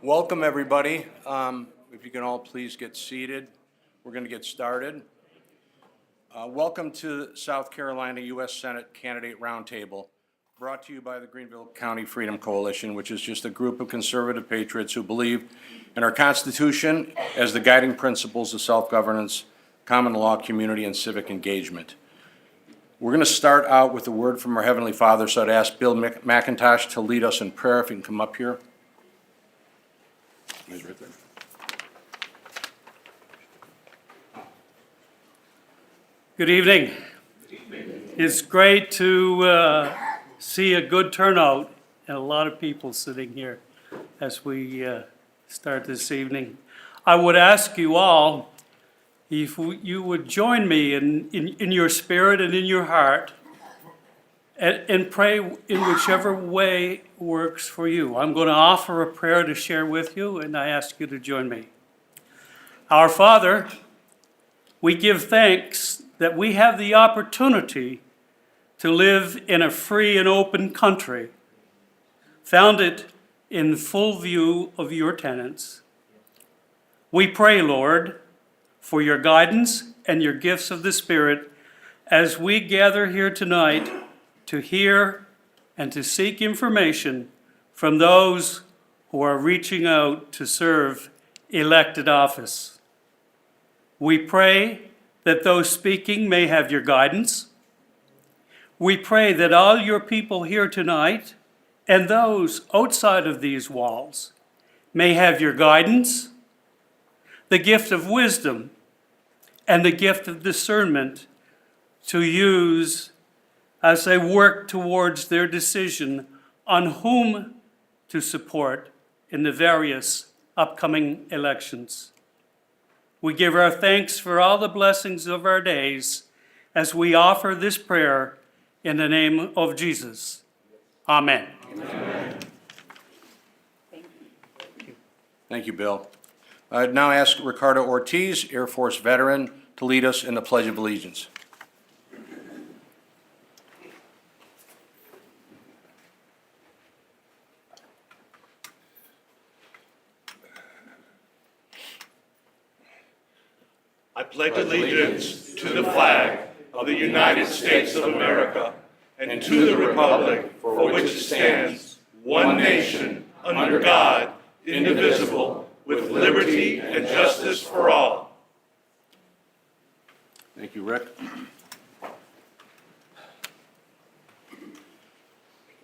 Welcome, everybody. If you can all please get seated, we're going to get started. Welcome to the South Carolina U.S. Senate Candidate Roundtable, brought to you by the Greenville County Freedom Coalition, which is just a group of conservative patriots who believe in our Constitution as the guiding principles of self-governance, common law, community, and civic engagement. We're going to start out with a word from our Heavenly Father, so I'd ask Bill McIntosh to lead us in prayer, if he can come up here. He's right there. Good evening. It's great to see a good turnout and a lot of people sitting here as we start this evening. I would ask you all if you would join me in your spirit and in your heart and pray in whichever way works for you. I'm going to offer a prayer to share with you, and I ask you to join me. Our Father, we give thanks that we have the opportunity to live in a free and open country, founded in full view of your tenets. We pray, Lord, for your guidance and your gifts of the Spirit as we gather here tonight to hear and to seek information from those who are reaching out to serve elected office. We pray that those speaking may have your guidance. We pray that all your people here tonight and those outside of these walls may have your guidance, the gift of wisdom, and the gift of discernment to use as they work towards their decision on whom to support in the various upcoming elections. We give our thanks for all the blessings of our days as we offer this prayer in the name of Jesus. Amen. Amen. Thank you, Bill. I'd now ask Ricardo Ortiz, Air Force veteran, to lead us in the Pledge of Allegiance. I pledge allegiance to the flag of the United States of America and to the republic for which it stands, one nation, under God, indivisible, with liberty and justice for all. Thank you, Rick.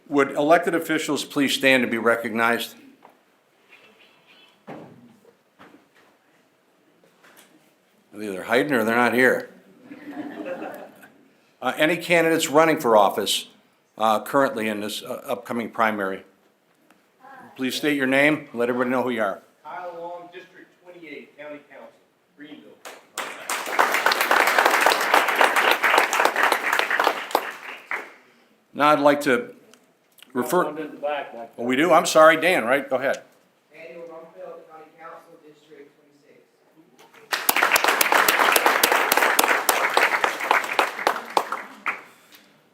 Would elected officials please stand to be recognized? They're either hiding or they're not here. Any candidates running for office currently in this upcoming primary? Please state your name and let everybody know who you are. Kyle Long, District 28, County Council, Greenville. Now I'd like to refer. Oh, we do? I'm sorry, Dan, right? Go ahead. Daniel Rumfeld, County Council, District 26.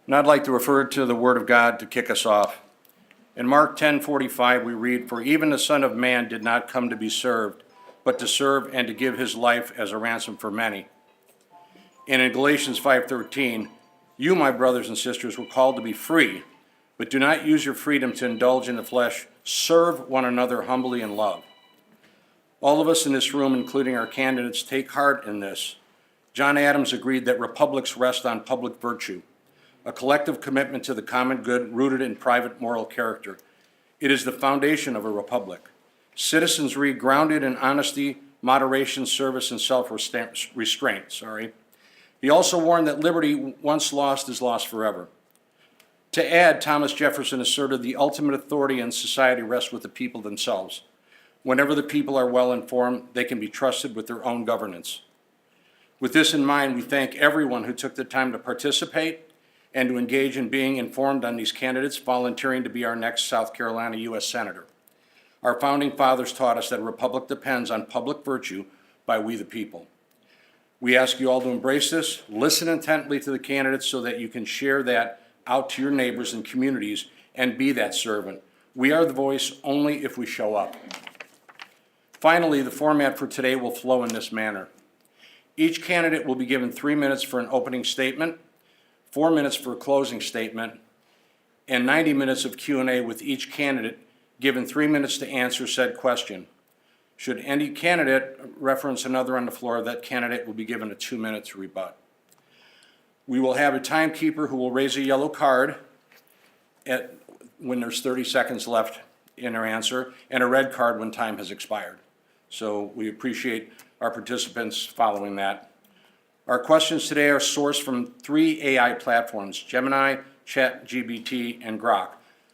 Now I'd like to refer to the Word of God to kick us off. In Mark 10:45 we read, "For even the Son of Man did not come to be served, but to serve and to give his life as a ransom for many." And in Galatians 5:13, "You, my brothers and sisters, were called to be free, but do not use your freedom to indulge in the flesh. Serve one another humbly in love." All of us in this room, including our candidates, take heart in this. John Adams agreed that republics rest on public virtue, a collective commitment to the common good rooted in private moral character. It is the foundation of a republic. Citizenry grounded in honesty, moderation, service, and self-restraint. He also warned that liberty, once lost, is lost forever. To add, Thomas Jefferson asserted the ultimate authority in society rests with the people themselves. Whenever the people are well informed, they can be trusted with their own governance. With this in mind, we thank everyone who took the time to participate and to engage in being informed on these candidates volunteering to be our next South Carolina U.S. Senator. Our founding fathers taught us that a republic depends on public virtue by we the people. We ask you all to embrace this, listen intently to the candidates so that you can share that out to your neighbors and communities and be that servant. We are the voice only if we show up. Finally, the format for today will flow in this manner. Each candidate will be given 3 minutes for an opening statement, 4 minutes for a closing statement, and 90 minutes of Q&A with each candidate given 3 minutes to answer said question. Should any candidate reference another on the floor, that candidate will be given a 2 minute to rebut. We will have a timekeeper who will raise a yellow card when there's 30 seconds left in their answer, and a red card when time has expired. So we appreciate our participants following that. Our questions today are sourced from 3 AI platforms, Gemini, ChatGPT, and Grok.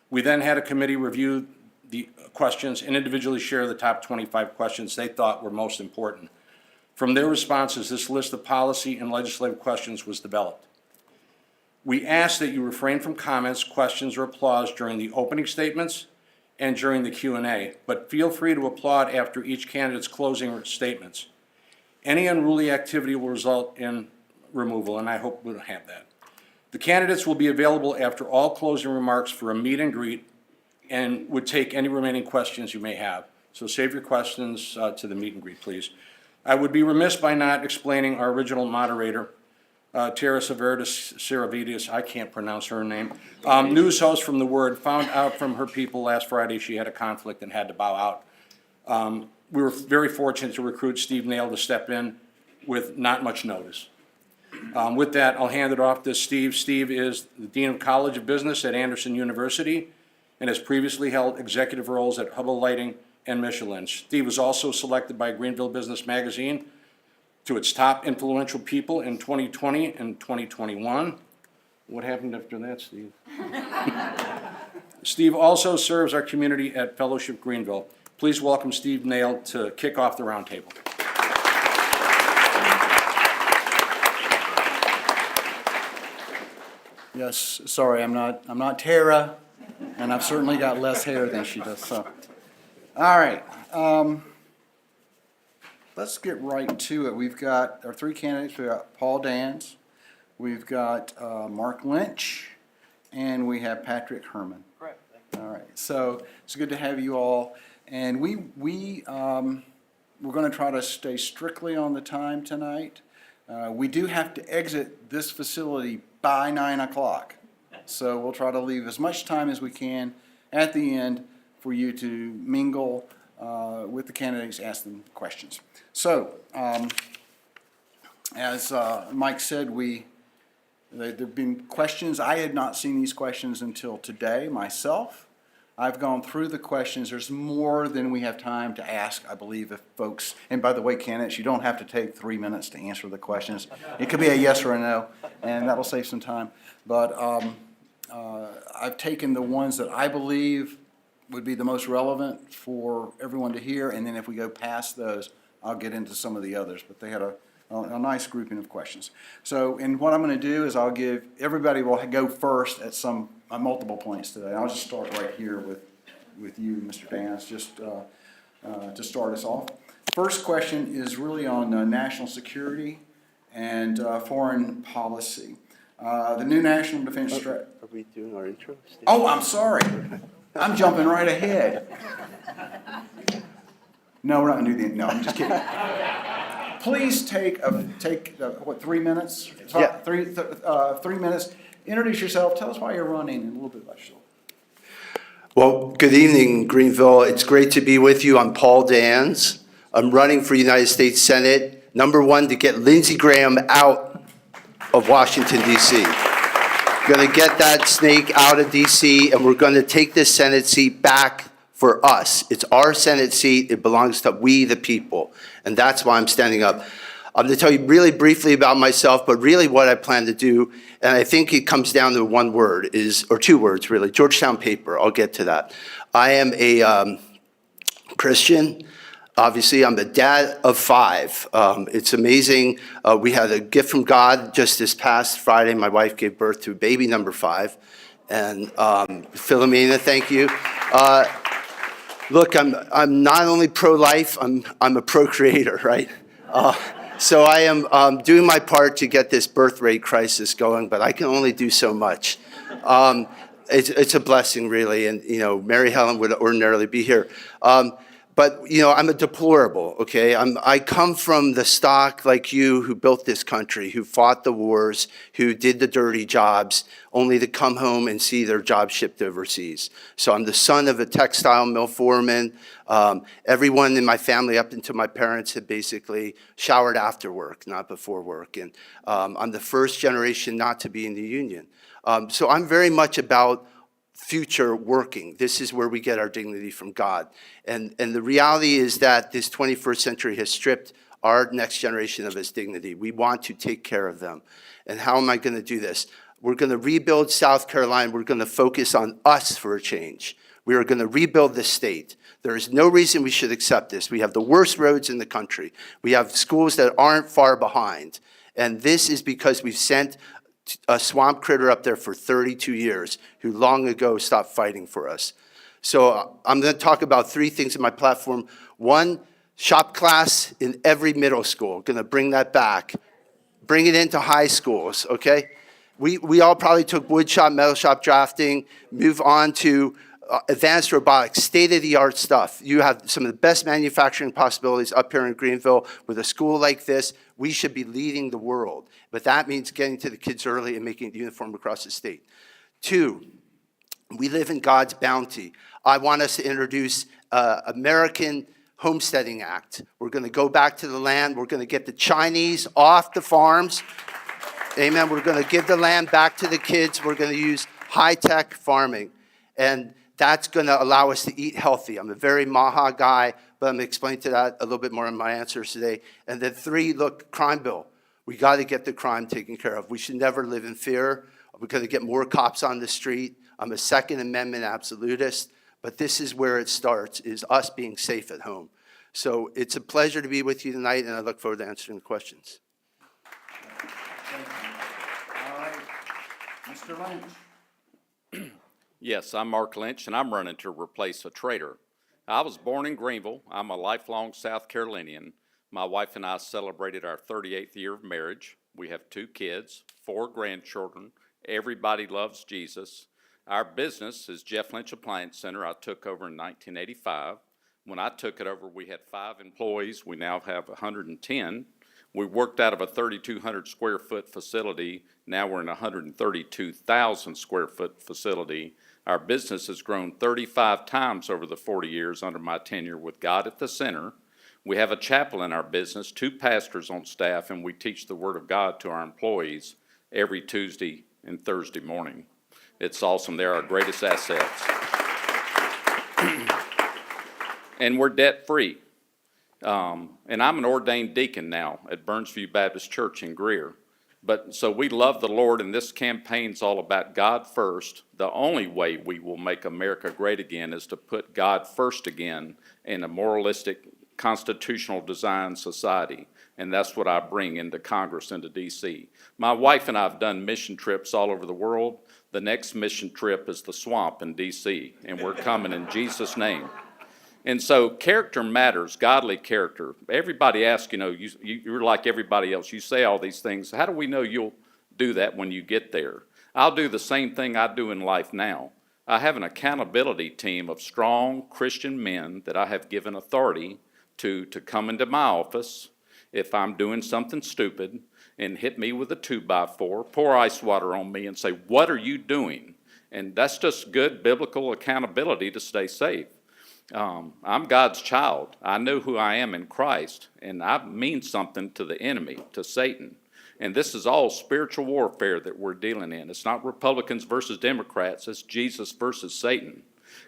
We then had a committee review the questions and individually share the top 25 questions they thought were most important. From their responses, this list of policy and legislative questions was developed. We ask that you refrain from comments, questions, or applause during the opening statements and during the Q&A, but feel free to applaud after each candidate's closing statements. Any unruly activity will result in removal, and I hope we don't have that. The candidates will be available after all closing remarks for a meet and greet and would take any remaining questions you may have. So save your questions to the meet and greet, please. I would be remiss by not explaining our original moderator, Tara Seravides, I can't pronounce her name, news host from The Word, found out from her people last Friday she had a conflict and had to bow out. We were very fortunate to recruit Steve Nail to step in with not much notice. With that, I'll hand it off to Steve. Steve is the Dean of College of Business at Anderson University and has previously held executive roles at Hubble Lighting and Michelin. Steve was also selected by Greenville Business Magazine to its top influential people in 2020 and 2021. What happened after that, Steve? Steve also serves our community at Fellowship Greenville. Please welcome Steve Nail to kick off the roundtable. Yes, sorry, I'm not Tara, and I've certainly got less hair than she does, so. All right, let's get right to it. We've got our 3 candidates. We've got Paul Dans, we've got Mark Lynch, and we have Patrick Herman. Correct. All right, so it's good to have you all. And we're going to try to stay strictly on the time tonight. We do have to exit this facility by 9 o'clock. So we'll try to leave as much time as we can at the end for you to mingle with the candidates, ask them questions. So, as Mike said, there have been questions. I had not seen these questions until today myself. I've gone through the questions. There's more than we have time to ask, I believe, if folks, and by the way, candidates, you don't have to take 3 minutes to answer the questions. It could be a yes or a no, and that'll save some time. But I've taken the ones that I believe would be the most relevant for everyone to hear, and then if we go past those, I'll get into some of the others. But they had a nice grouping of questions. So, and what I'm going to do is I'll give, everybody will go first at multiple points today. I'll just start right here with you, Mr. Dans, just to start us off. First question is really on national security and foreign policy. The new national defense strategy. Are we doing our intro? Steve? Oh, I'm sorry. I'm jumping right ahead. No, we're not going to do the, no, I'm just kidding. Please take 3 minutes? Yeah. 3 minutes. Introduce yourself. Tell us why you're running and a little bit about yourself. Well, good evening, Greenville. It's great to be with you. I'm Paul Dans. I'm running for United States Senate. Number 1, to get Lindsey Graham out of Washington, D.C. Going to get that snake out of D.C., and we're going to take this Senate seat back for us. It's our Senate seat. It belongs to we, the people. And that's why I'm standing up. I'm going to tell you really briefly about myself, but really what I plan to do, and I think it comes down to one word, or 2 words really, Georgetown paper. I'll get to that. I am a Christian. Obviously, I'm a dad of 5. It's amazing. We had a gift from God just this past Friday. My wife gave birth to baby number 5. And Philomena, thank you. Look, I'm not only pro-life, I'm a procreator, right? So I am doing my part to get this birth rate crisis going, but I can only do so much. It's a blessing, really, and Mary Helen would ordinarily be here. But, I'm a deplorable, okay? I come from the stock like you who built this country, who fought the wars, who did the dirty jobs, only to come home and see their job shipped overseas. So I'm the son of a textile mill foreman. Everyone in my family, up until my parents, had basically showered after work, not before work. And I'm the first generation not to be in the union. So I'm very much about future working. This is where we get our dignity from God. And the reality is that this 21st century has stripped our next generation of its dignity. We want to take care of them. And how am I going to do this? We're going to rebuild South Carolina. We're going to focus on us for a change. We are going to rebuild the state. There is no reason we should accept this. We have the worst roads in the country. We have schools that aren't far behind. And this is because we've sent a swamp critter up there for 32 years who long ago stopped fighting for us. So I'm going to talk about three things in my platform. One, shop class in every middle school. Going to bring that back. Bring it into high schools, okay? We all probably took wood shop, metal shop drafting, move on to advanced robotics, state-of-the-art stuff. You have some of the best manufacturing possibilities up here in Greenville. With a school like this, we should be leading the world. But that means getting to the kids early and making it uniform across the state. Two, we live in God's bounty. I want us to introduce American Homesteading Act. We're going to go back to the land. We're going to get the Chinese off the farms. Amen. We're going to give the land back to the kids. We're going to use high-tech farming. And that's going to allow us to eat healthy. I'm a very maha guy, but I'm going to explain to that a little bit more in my answers today. And then three, look, crime bill. We got to get the crime taken care of. We should never live in fear. We're going to get more cops on the street. I'm a Second Amendment absolutist, but this is where it starts, is us being safe at home. So it's a pleasure to be with you tonight, and I look forward to answering the questions. All right, Mr. Lynch. Yes, I'm Mark Lynch, and I'm running to replace a traitor. I was born in Greenville. I'm a lifelong South Carolinian. My wife and I celebrated our 38th year of marriage. We have 2 kids, 4 grandchildren. Everybody loves Jesus. Our business is Jeff Lynch Appliance Center. I took over in 1985. When I took it over, we had 5 employees. We now have 110. We worked out of a 3,200 square foot facility. Now we're in a 132,000 square foot facility. Our business has grown 35 times over the 40 years under my tenure with God at the center. We have a chapel in our business, 2 pastors on staff, and we teach the Word of God to our employees every Tuesday and Thursday morning. It's awesome. They're our greatest assets. And we're debt-free. And I'm an ordained deacon now at Burnsview Baptist Church in Greer. But so we love the Lord, and this campaign's all about God first. The only way we will make America great again is to put God first again in a moralistic, constitutional design society. And that's what I bring into Congress, into D.C. My wife and I have done mission trips all over the world. The next mission trip is the swamp in D.C., and we're coming in Jesus' name. And so character matters, godly character. Everybody asks, you're like everybody else. You say all these things. How do we know you'll do that when you get there? I'll do the same thing I do in life now. I have an accountability team of strong Christian men that I have given authority to come into my office if I'm doing something stupid and hit me with a 2x4, pour ice water on me and say, what are you doing? And that's just good biblical accountability to stay safe. I'm God's child. I know who I am in Christ, and I mean something to the enemy, to Satan. And this is all spiritual warfare that we're dealing in. It's not Republicans versus Democrats. It's Jesus versus Satan.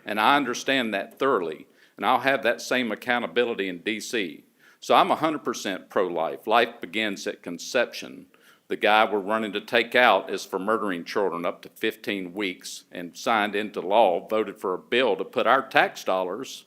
And I understand that thoroughly, and I'll have that same accountability in D.C. So I'm 100% pro-life. Life begins at conception. The guy we're running to take out is for murdering children up to 15 weeks and signed into law, voted for a bill to put our tax dollars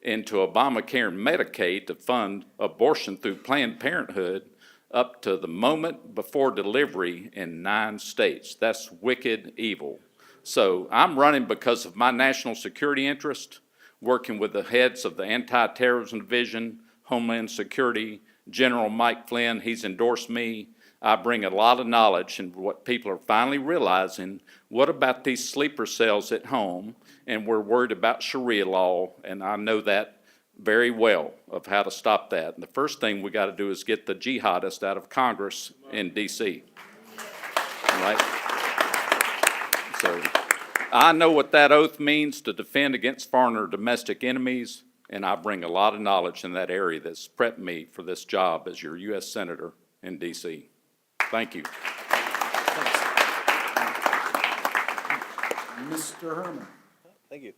into Obamacare and Medicaid to fund abortion through Planned Parenthood up to the moment before delivery in 9 states. That's wicked evil. So I'm running because of my national security interest, working with the heads of the Anti-Terrorism Division, Homeland Security, General Mike Flynn. He's endorsed me. I bring a lot of knowledge, and what people are finally realizing, what about these sleeper cells at home? And we're worried about Sharia law, and I know that very well of how to stop that. And the first thing we got to do is get the jihadists out of Congress in D.C. All right? So I know what that oath means, to defend against foreign or domestic enemies, and I bring a lot of knowledge in that area that's prepped me for this job as your U.S. Senator in D.C. Thank you. Mr. Herman. Thank you.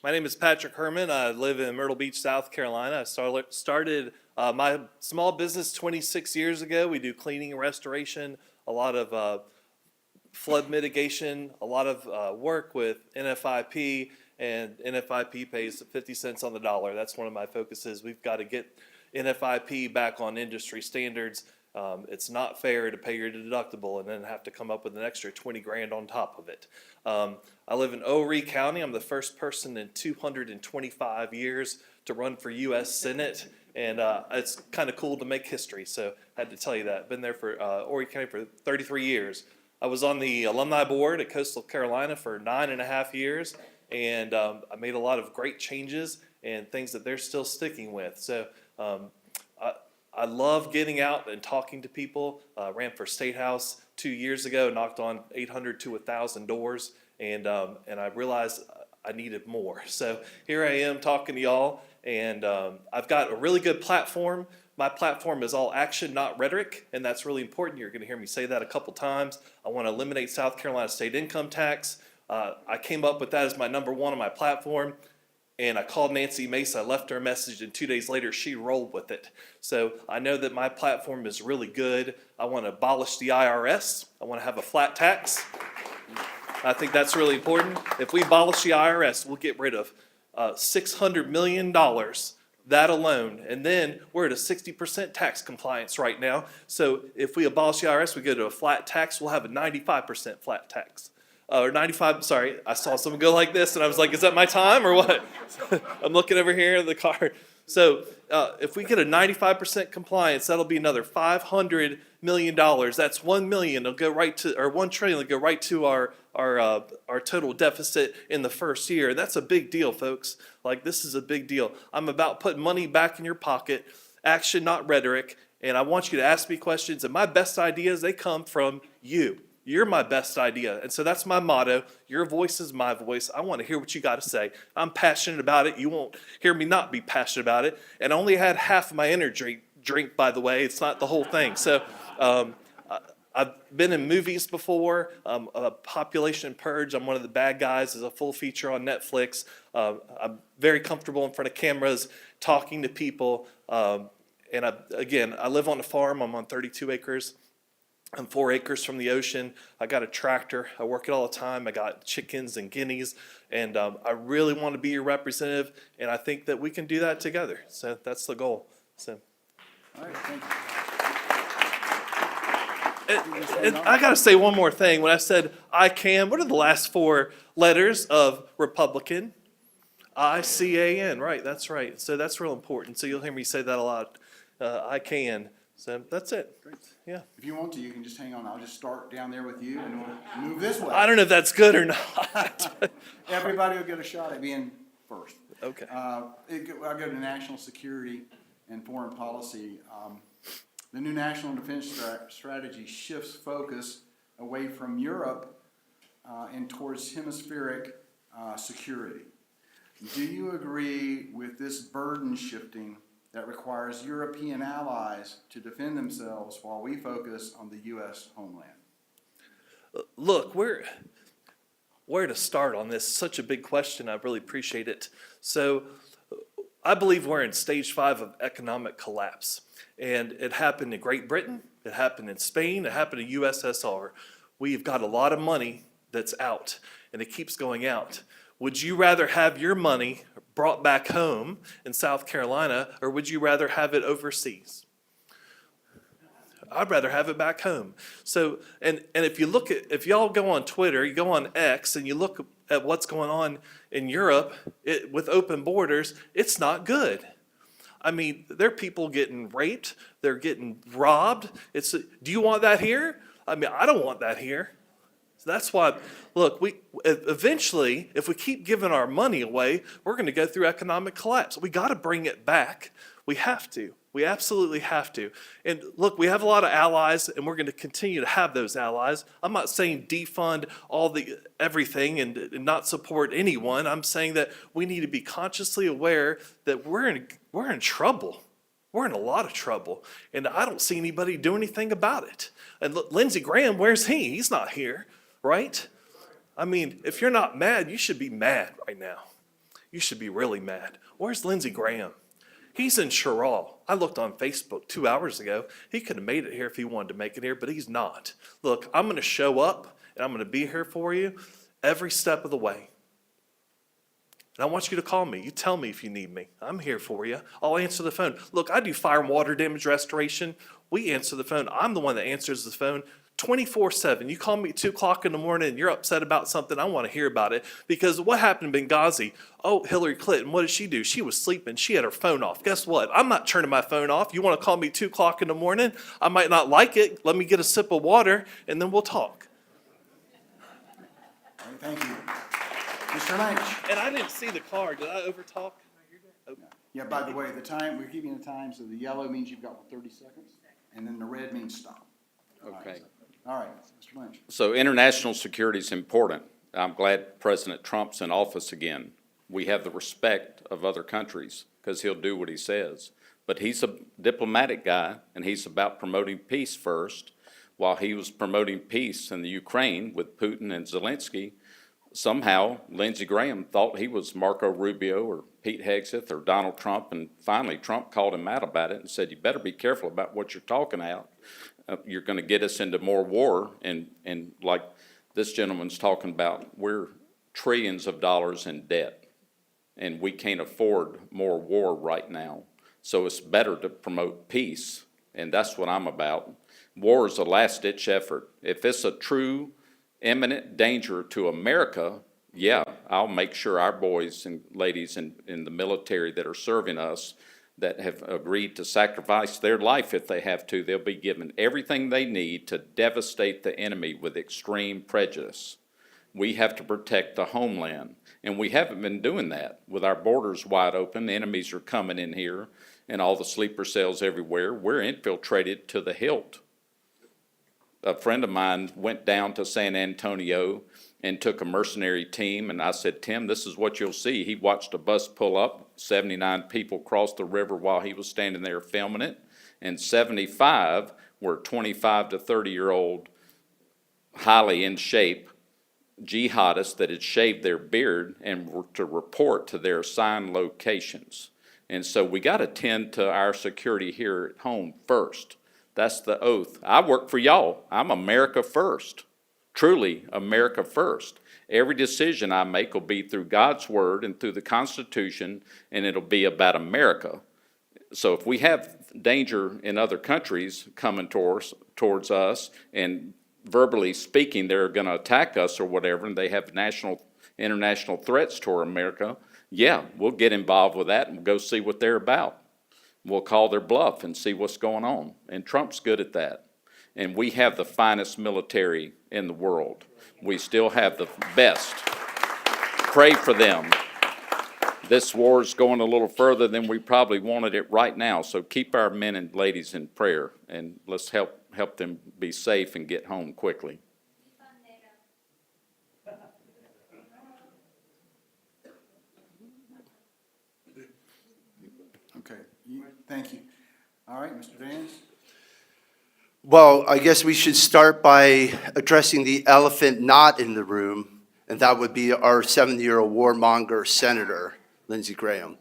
My name is Patrick Herman. I live in Myrtle Beach, South Carolina. I started my small business 26 years ago. We do cleaning and restoration, a lot of flood mitigation, a lot of work with NFIP, and NFIP pays 50 cents on the dollar. That's one of my focuses. We've got to get NFIP back on industry standards. It's not fair to pay your deductible and then have to come up with an extra 20 grand on top of it. I live in Horry County. I'm the first person in 225 years to run for U.S. Senate, and it's kind of cool to make history, so I had to tell you that. Been there for Horry County for 33 years. I was on the alumni board at Coastal Carolina for 9.5 years, and I made a lot of great changes and things that they're still sticking with. So I love getting out and talking to people. Ran for State House 2 years ago, knocked on 800 to 1,000 doors, and I realized I needed more. So here I am talking to y'all, and I've got a really good platform. My platform is all action, not rhetoric, and that's really important. You're going to hear me say that a couple times. I want to eliminate South Carolina state income tax. I came up with that as my number one on my platform. And I called Nancy Mace, I left her a message, and 2 days later she rolled with it. So I know that my platform is really good. I want to abolish the IRS. I want to have a flat tax. I think that's really important. If we abolish the IRS, we'll get rid of $600 million, that alone. And then we're at a 60% tax compliance right now. So if we abolish the IRS, we go to a flat tax, we'll have a 95% flat tax. Or 95, sorry, I saw someone go like this and I was like, is that my time or what? I'm looking over here in the car. So if we get a 95% compliance, that'll be another $500 million. That's $1 million. It'll go right to, or $1 trillion will go right to our total deficit in the first year. That's a big deal, folks. Like, this is a big deal. I'm about putting money back in your pocket, action, not rhetoric. And I want you to ask me questions. And my best ideas, they come from you. You're my best idea. And so that's my motto. Your voice is my voice. I want to hear what you got to say. I'm passionate about it. You won't hear me not be passionate about it. And I only had half of my energy drink, by the way. It's not the whole thing. So I've been in movies before. Population Purge. I'm one of the bad guys. Is a full feature on Netflix. I'm very comfortable in front of cameras, talking to people. And I live on a farm. I'm on 32 acres. I'm 4 acres from the ocean. I got a tractor. I work it all the time. I got chickens and guineas. And I really want to be your representative. And I think that we can do that together. So that's the goal. So. All right, thank you. And I got to say one more thing. When I said I can, what are the last 4 letters of Republican? ICAN. Right, that's right. So that's real important. So you'll hear me say that a lot. I can. So that's it. Great. Yeah. If you want to, you can just hang on. I'll just start down there with you and we'll move this way. I don't know if that's good or not. Everybody will get a shot at being first. Okay. I'll go to national security and foreign policy. The new national defense strategy shifts focus away from Europe and towards hemispheric security. Do you agree with this burden shifting that requires European allies to defend themselves while we focus on the U.S. homeland? Look, where to start on this? Such a big question. I really appreciate it. So I believe we're in stage 5 of economic collapse. And it happened in Great Britain. It happened in Spain. It happened in USSR. We've got a lot of money that's out, and it keeps going out. Would you rather have your money brought back home in South Carolina, or would you rather have it overseas? I'd rather have it back home. So, and if y'all go on Twitter, you go on X, and you look at what's going on in Europe with open borders, it's not good. I mean, there are people getting raped, they're getting robbed. Do you want that here? I mean, I don't want that here. So that's why, look, eventually, if we keep giving our money away, we're going to go through economic collapse. We got to bring it back. We have to. We absolutely have to. And look, we have a lot of allies, and we're going to continue to have those allies. I'm not saying defund everything and not support anyone. I'm saying that we need to be consciously aware that we're in trouble. We're in a lot of trouble, and I don't see anybody do anything about it. And look, Lindsey Graham, where's he? He's not here, right? I mean, if you're not mad, you should be mad right now. You should be really mad. Where's Lindsey Graham? He's in Sherrall. I looked on Facebook 2 hours ago. He could have made it here if he wanted to make it here, but he's not. Look, I'm going to show up, and I'm going to be here for you every step of the way. And I want you to call me. You tell me if you need me. I'm here for you. I'll answer the phone. Look, I do fire and water damage restoration. We answer the phone. I'm the one that answers the phone 24/7. You call me at 2 o'clock in the morning and you're upset about something, I want to hear about it. Because what happened in Benghazi? Oh, Hillary Clinton, what did she do? She was sleeping. She had her phone off. Guess what? I'm not turning my phone off. You want to call me 2 o'clock in the morning? I might not like it. Let me get a sip of water and then we'll talk. All right, thank you. Mr. Lynch? And I didn't see the car. Did I overtalk? Yeah, by the way, we're keeping the time, so the yellow means you've got 30 seconds, and then the red means stop. Okay. All right, Mr. Lynch. So international security is important. I'm glad President Trump's in office again. We have the respect of other countries because he'll do what he says. But he's a diplomatic guy, and he's about promoting peace first. While he was promoting peace in the Ukraine with Putin and Zelensky, somehow Lindsey Graham thought he was Marco Rubio or Pete Hegseth or Donald Trump, and finally Trump called him out about it and said, you better be careful about what you're talking about. You're going to get us into more war, and like this gentleman's talking about, we're trillions of dollars in debt, and we can't afford more war right now. So it's better to promote peace, and that's what I'm about. War is a last-ditch effort. If it's a true imminent danger to America, yeah, I'll make sure our boys and ladies in the military that are serving us that have agreed to sacrifice their life if they have to, they'll be given everything they need to devastate the enemy with extreme prejudice. We have to protect the homeland, and we haven't been doing that. With our borders wide open, the enemies are coming in here, and all the sleeper cells everywhere. We're infiltrated to the hilt. A friend of mine went down to San Antonio and took a mercenary team, and I said, Tim, this is what you'll see. He watched a bus pull up, 79 people crossed the river while he was standing there filming it, and 75 were 25 to 30-year-old, highly in shape jihadists that had shaved their beard and were to report to their assigned locations. And so we got to tend to our security here at home first. That's the oath. I work for y'all. I'm America first. Truly America first. Every decision I make will be through God's word and through the Constitution, and it'll be about America. So if we have danger in other countries coming towards us and verbally speaking they're going to attack us or whatever, and they have international threats toward America, yeah, we'll get involved with that and go see what they're about. We'll call their bluff and see what's going on. And Trump's good at that. And we have the finest military in the world. We still have the best. Pray for them. This war is going a little further than we probably wanted it right now. So keep our men and ladies in prayer, and let's help them be safe and get home quickly. Okay, thank you. All right, Mr. Vance? Well, I guess we should start by addressing the elephant not in the room, and that would be our 70-year-old warmonger Senator, Lindsey Graham.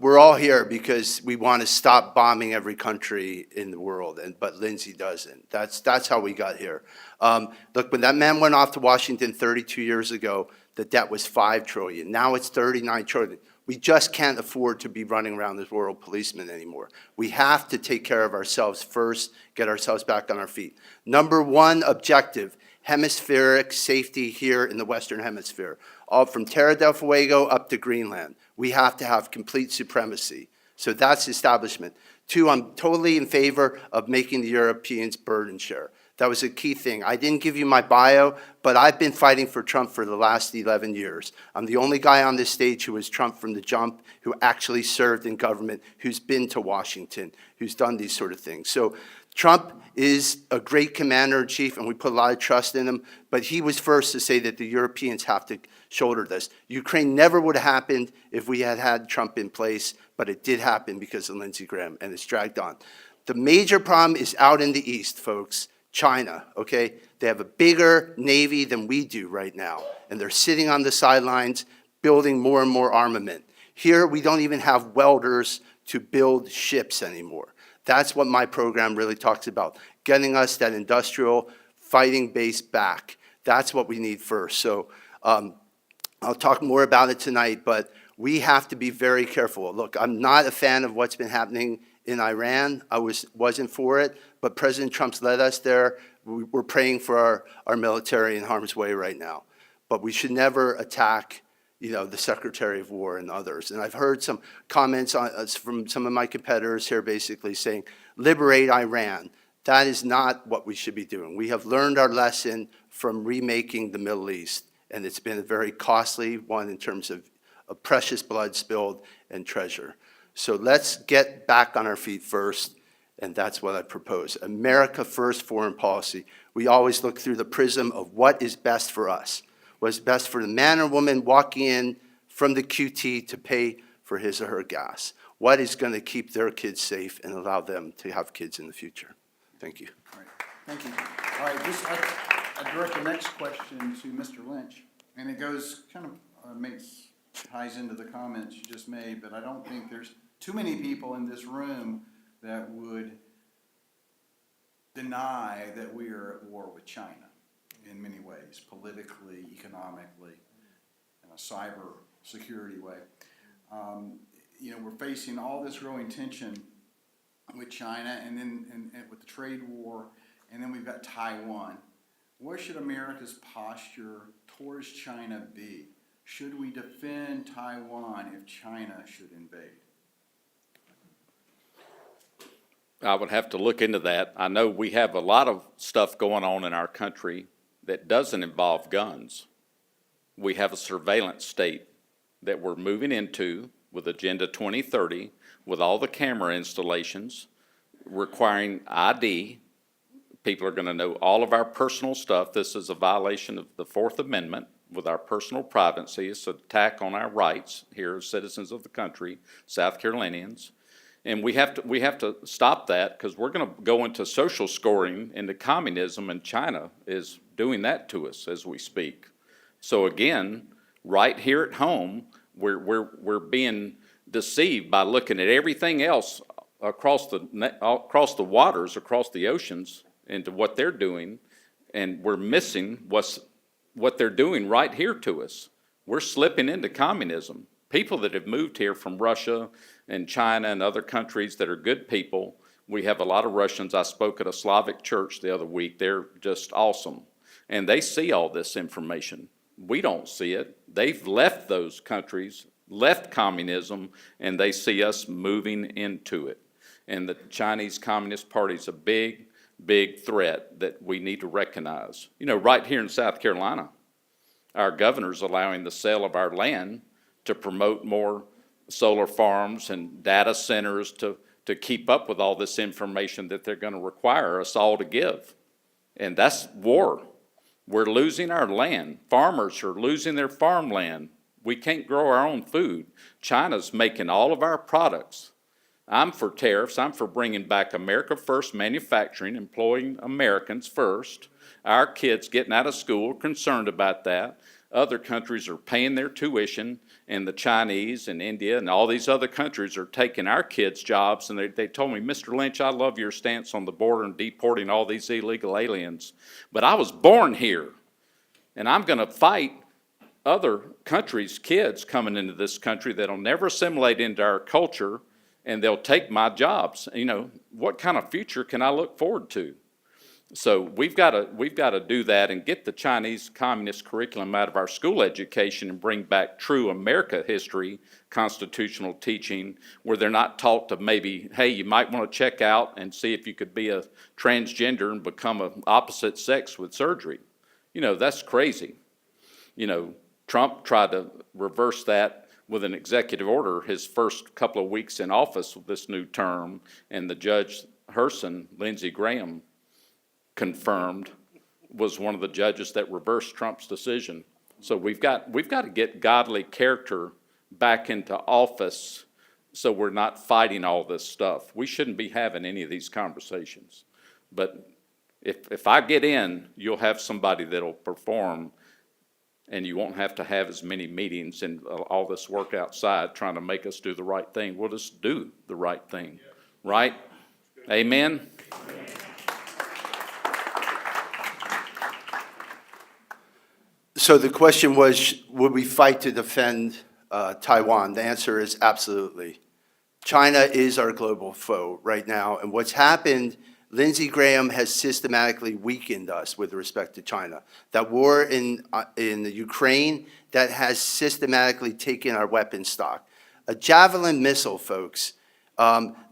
We're all here because we want to stop bombing every country in the world, but Lindsey doesn't. That's how we got here. Look, when that man went off to Washington 32 years ago, the debt was $5 trillion. Now it's $39 trillion. We just can't afford to be running around as world policemen anymore. We have to take care of ourselves first, get ourselves back on our feet. Number one objective, hemispheric safety here in the Western Hemisphere. All from Terra del Fuego up to Greenland. We have to have complete supremacy. So that's establishment. Two, I'm totally in favor of making the Europeans burden share. That was a key thing. I didn't give you my bio, but I've been fighting for Trump for the last 11 years. I'm the only guy on this stage who was Trump from the jump, who actually served in government, who's been to Washington, who's done these sort of things. So Trump is a great commander-in-chief, and we put a lot of trust in him, but he was first to say that the Europeans have to shoulder this. Ukraine never would have happened if we had had Trump in place, but it did happen because of Lindsey Graham, and it's dragged on. The major problem is out in the east, folks. China, okay? They have a bigger Navy than we do right now, and they're sitting on the sidelines building more and more armament. Here, we don't even have welders to build ships anymore. That's what my program really talks about, getting us that industrial fighting base back. That's what we need first. So I'll talk more about it tonight, but we have to be very careful. Look, I'm not a fan of what's been happening in Iran. I wasn't for it, but President Trump's led us there. We're praying for our military in harm's way right now. But we should never attack, the Secretary of War and others. And I've heard some comments from some of my competitors here basically saying, liberate Iran. That is not what we should be doing. We have learned our lesson from remaking the Middle East, and it's been a very costly one in terms of precious blood spilled and treasure. So let's get back on our feet first, and that's what I propose. America first foreign policy. We always look through the prism of what is best for us, what's best for the man or woman walking in from the QT to pay for his or her gas. What is going to keep their kids safe and allow them to have kids in the future? Thank you. All right, thank you. All right, I direct the next question to Mr. Lynch, and it goes, kind of ties into the comments you just made, but I don't think there's too many people in this room that would deny that we are at war with China in many ways, politically, economically, in a cyber security way. We're facing all this growing tension with China and then with the trade war, and then we've got Taiwan. What should America's posture towards China be? Should we defend Taiwan if China should invade? I would have to look into that. I know we have a lot of stuff going on in our country that doesn't involve guns. We have a surveillance state that we're moving into with Agenda 2030, with all the camera installations requiring ID. People are going to know all of our personal stuff. This is a violation of the Fourth Amendment with our personal privacy. It's an attack on our rights here as citizens of the country, South Carolinians. And we have to stop that, because we're going to go into social scoring into communism, and China is doing that to us as we speak. So again, right here at home, we're being deceived by looking at everything else across the waters, across the oceans, into what they're doing, and we're missing what they're doing right here to us. We're slipping into communism. People that have moved here from Russia and China and other countries that are good people. We have a lot of Russians. I spoke at a Slavic church the other week. They're just awesome. And they see all this information. We don't see it. They've left those countries, left communism, and they see us moving into it. And the Chinese Communist Party is a big, big threat that we need to recognize. Right here in South Carolina, our governor's allowing the sale of our land to promote more solar farms and data centers to keep up with all this information that they're going to require us all to give. And that's war. We're losing our land. Farmers are losing their farmland. We can't grow our own food. China's making all of our products. I'm for tariffs. I'm for bringing back America First manufacturing, employing Americans first. Our kids getting out of school are concerned about that. Other countries are paying their tuition, and the Chinese and India and all these other countries are taking our kids' jobs. And they told me, Mr. Lynch, I love your stance on the border and deporting all these illegal aliens. But I was born here, and I'm going to fight other countries' kids coming into this country that'll never assimilate into our culture, and they'll take my jobs. What kind of future can I look forward to? So we've got to do that and get the Chinese communist curriculum out of our school education and bring back true America history, constitutional teaching, where they're not taught to maybe, hey, you might want to check out and see if you could be a transgender and become an opposite sex with surgery. You know, that's crazy. You know, Trump tried to reverse that with an executive order his first couple of weeks in office with this new term, and the judge Herson, Lindsey Graham, confirmed was one of the judges that reversed Trump's decision. So we've got to get godly character back into office so we're not fighting all this stuff. We shouldn't be having any of these conversations. But if I get in, you'll have somebody that'll perform, and you won't have to have as many meetings and all this work outside trying to make us do the right thing. We'll just do the right thing, right? Amen? So the question was, would we fight to defend Taiwan? The answer is absolutely. China is our global foe right now, and what's happened, Lindsey Graham has systematically weakened us with respect to China. That war in the Ukraine, that has systematically taken our weapon stock. A Javelin missile, folks,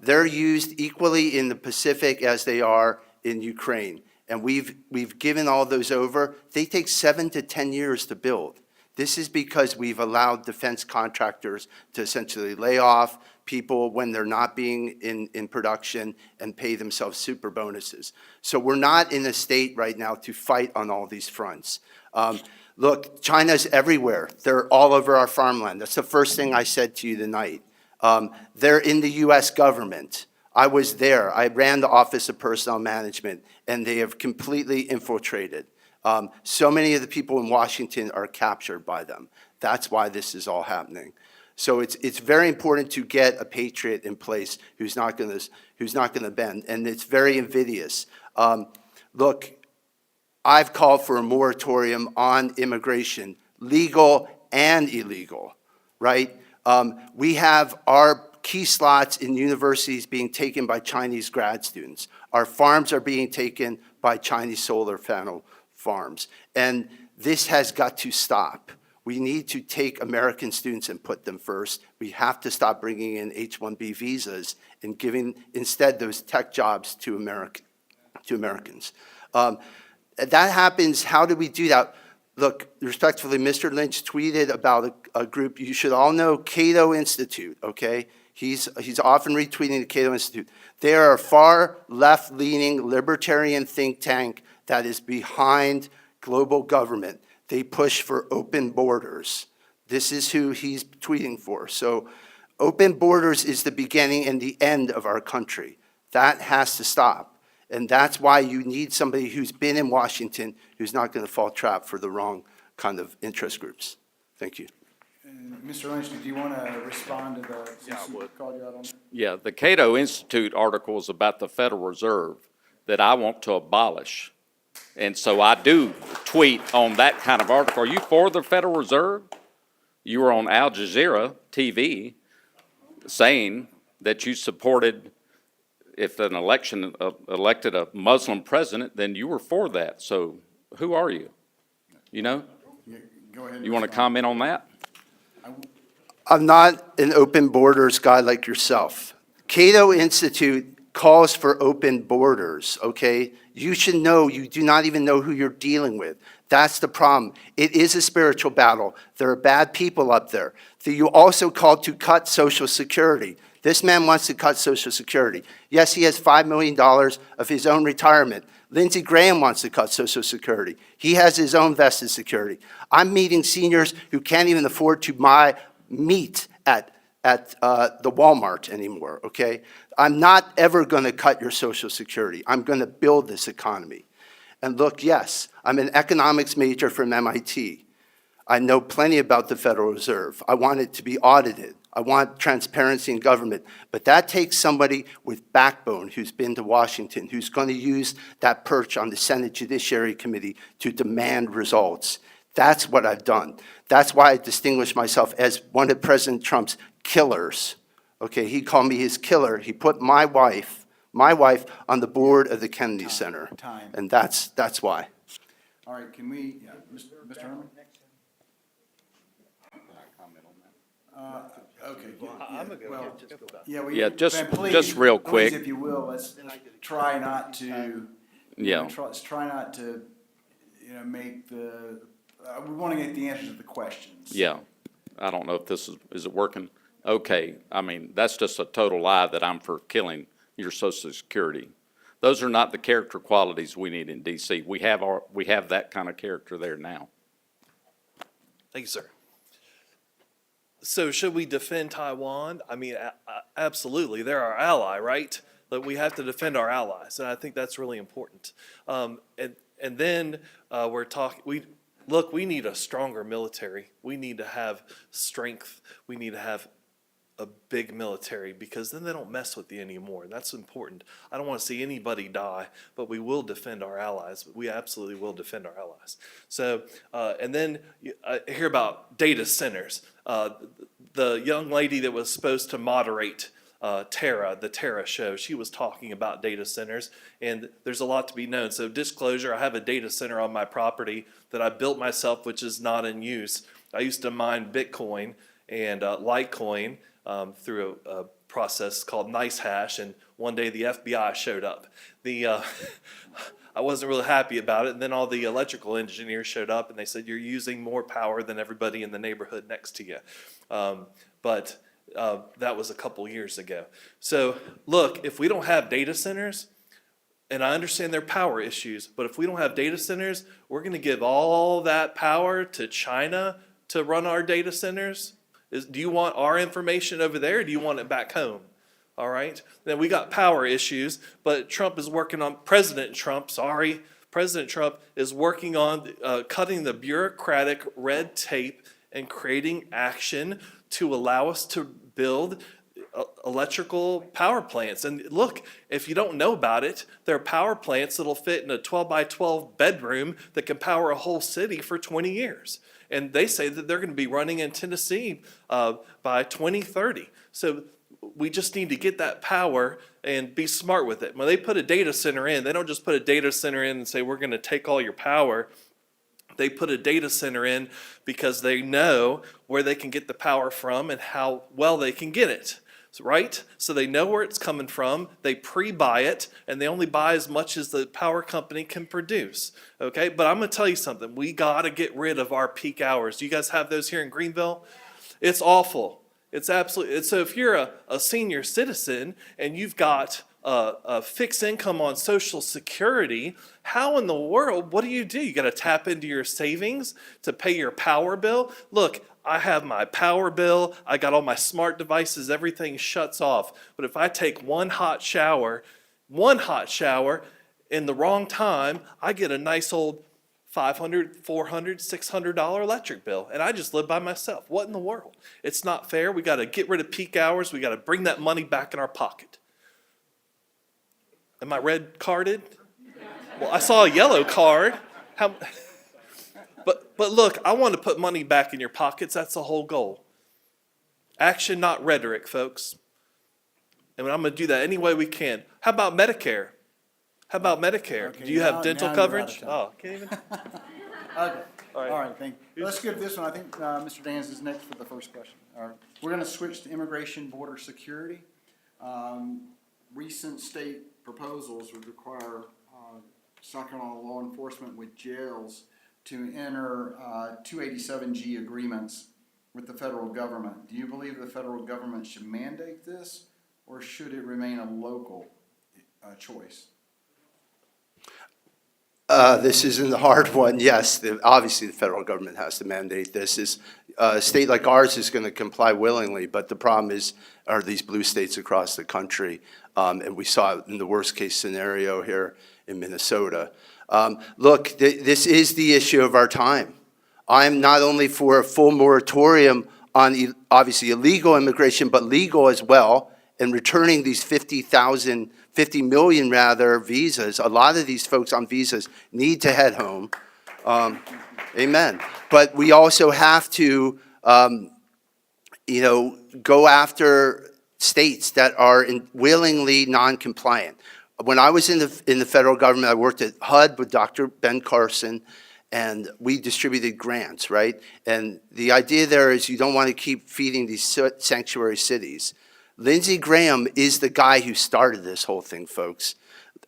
they're used equally in the Pacific as they are in Ukraine. And we've given all those over. They take 7 to 10 years to build. This is because we've allowed defense contractors to essentially lay off people when they're not being in production and pay themselves super bonuses. So we're not in a state right now to fight on all these fronts. Look, China's everywhere. They're all over our farmland. That's the first thing I said to you tonight. They're in the US government. I was there. I ran the Office of Personnel Management, and they have completely infiltrated. So many of the people in Washington are captured by them. That's why this is all happening. So it's very important to get a patriot in place who's not going to bend, and it's very invidious. Look, I've called for a moratorium on immigration, legal and illegal, right? We have our key slots in universities being taken by Chinese grad students. Our farms are being taken by Chinese solar panel farms. And this has got to stop. We need to take American students and put them first. We have to stop bringing in H-1B visas and giving instead those tech jobs to Americans. That happens, how do we do that? Look, respectfully, Mr. Lynch tweeted about a group you should all know, Cato Institute, okay? He's often retweeting the Cato Institute. They are a far left-leaning libertarian think tank that is behind global government. They push for open borders. This is who he's tweeting for. So open borders is the beginning and the end of our country. That has to stop. And that's why you need somebody who's been in Washington who's not going to fall trap for the wrong kind of interest groups. Thank you. Mr. Lynch, did you want to respond to the, since he called you out on that? Yeah, the Cato Institute article is about the Federal Reserve that I want to abolish. And so I do tweet on that kind of article. Are you for the Federal Reserve? You were on Al Jazeera TV saying that you supported, if an election elected a Muslim president, then you were for that. So who are you? You know? Go ahead. You want to comment on that? I'm not an open borders guy like yourself. Cato Institute calls for open borders, okay? You should know you do not even know who you're dealing with. That's the problem. It is a spiritual battle. There are bad people up there. You also called to cut Social Security. This man wants to cut Social Security. Yes, he has $5 million of his own retirement. Lindsey Graham wants to cut Social Security. He has his own vested security. I'm meeting seniors who can't even afford to buy meat at the Walmart anymore, okay? I'm not ever going to cut your Social Security. I'm going to build this economy. And look, yes, I'm an economics major from MIT. I know plenty about the Federal Reserve. I want it to be audited. I want transparency in government. But that takes somebody with backbone who's been to Washington, who's going to use that perch on the Senate Judiciary Committee to demand results. That's what I've done. That's why I distinguish myself as one of President Trump's killers. Okay, he called me his killer. He put my wife, my wife on the board of the Kennedy Center. Time. And that's why. All right, can we, yeah, Mr. Herman? Okay. I'm gonna go. Well, Yeah, yeah, Yeah, just- then please- just real please, quick. if you will, let's try not to. Yeah. Let's try not to, make we want to get the answers to the questions. Yeah, I don't know if this is it working? Okay, I mean, that's just a total lie that I'm for killing your social security. Those are not the character qualities we need in DC. We have that kind of character there now. Thank you, sir. So should we defend Taiwan? I mean, absolutely. They're our ally, right? But we have to defend our allies, and I think that's really important. And then we're talking. We need a stronger military. We need to have strength. We need to have a big military, because then they don't mess with you anymore. That's important. I don't want to see anybody die, but we will defend our allies. We absolutely will defend our allies. So, and then I hear about data centers. The young lady that was supposed to moderate the Tara show, she was talking about data centers, and there's a lot to be known. So disclosure, I have a data center on my property that I built myself, which is not in use. I used to mine Bitcoin and Litecoin through a process called NiceHash, and one day the FBI showed up. I wasn't really happy about it, and then all the electrical engineers showed up, and they said, you're using more power than everybody in the neighborhood next to you. But that was a couple years ago. So look, if we don't have data centers, and I understand their power issues, but if we don't have data centers, we're going to give all that power to China to run our data centers. Do you want our information over there, or do you want it back home? All right. Then we got power issues, but President Trump is working on cutting the bureaucratic red tape and creating action to allow us to build electrical power plants. And look, if you don't know about it, there are power plants that'll fit in a 12 by 12 bedroom that can power a whole city for 20 years. And they say that they're going to be running in Tennessee by 2030. So we just need to get that power and be smart with it. When they put a data center in, they don't just put a data center in and say, we're going to take all your power. They put a data center in because they know where they can get the power from and how well they can get it. Right? So they know where it's coming from, they pre-buy it, and they only buy as much as the power company can produce. Okay? But I'm going to tell you something. We got to get rid of our peak hours. Do you guys have those here in Greenville? It's awful. It's absolutely. So if you're a senior citizen and you've got a fixed income on Social Security, how in the world, what do? You got to tap into your savings to pay your power bill? Look, I have my power bill, I got all my smart devices, everything shuts off. But if I take one hot shower in the wrong time, I get a nice old $500, $400, $600 electric bill. And I just live by myself. What in the world? It's not fair. We got to get rid of peak hours. We got to bring that money back in our pocket. Am I red carded? Well, I saw a yellow card. But look, I want to put money back in your pockets. That's the whole goal. Action, not rhetoric, folks. And I'm going to do that any way we can. How about Medicare? Okay, Do you have now dental you're out of coverage? time. Oh, can't even. Okay. All right, thank you. Let's skip this one. I think Mr. Dans is next for the first question. All right. We're going to switch to immigration border security. Recent state proposals would require South Carolina law enforcement with jails to enter 287G agreements with the federal government. Do you believe the federal government should mandate this, or should it remain a local choice? This isn't a hard one. Yes, obviously the federal government has to mandate this. A state like ours is going to comply willingly, but the problem are these blue states across the country. And we saw it in the worst case scenario here in Minnesota. Look, this is the issue of our time. I'm not only for a full moratorium on obviously illegal immigration, but legal as well, and returning these 50 million visas. A lot of these folks on visas need to head home. Amen. But we also have to, go after states that are willingly non-compliant. When I was in the federal government, I worked at HUD with Dr. Ben Carson, and we distributed grants, right? And the idea there is you don't want to keep feeding these sanctuary cities. Lindsey Graham is the guy who started this whole thing, folks.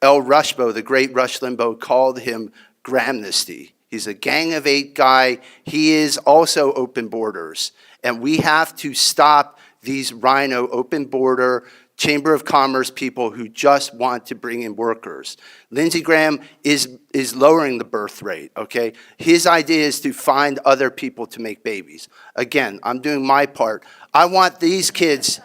El Rushbo, the great Rush Limbaugh, called him Gramnesty. He's a Gang of Eight guy. He is also open borders. And we have to stop these rhino open border Chamber of Commerce people who just want to bring in workers. Lindsey Graham is lowering the birth rate, okay? His idea is to find other people to make babies. Again, I'm doing my part. I want these kids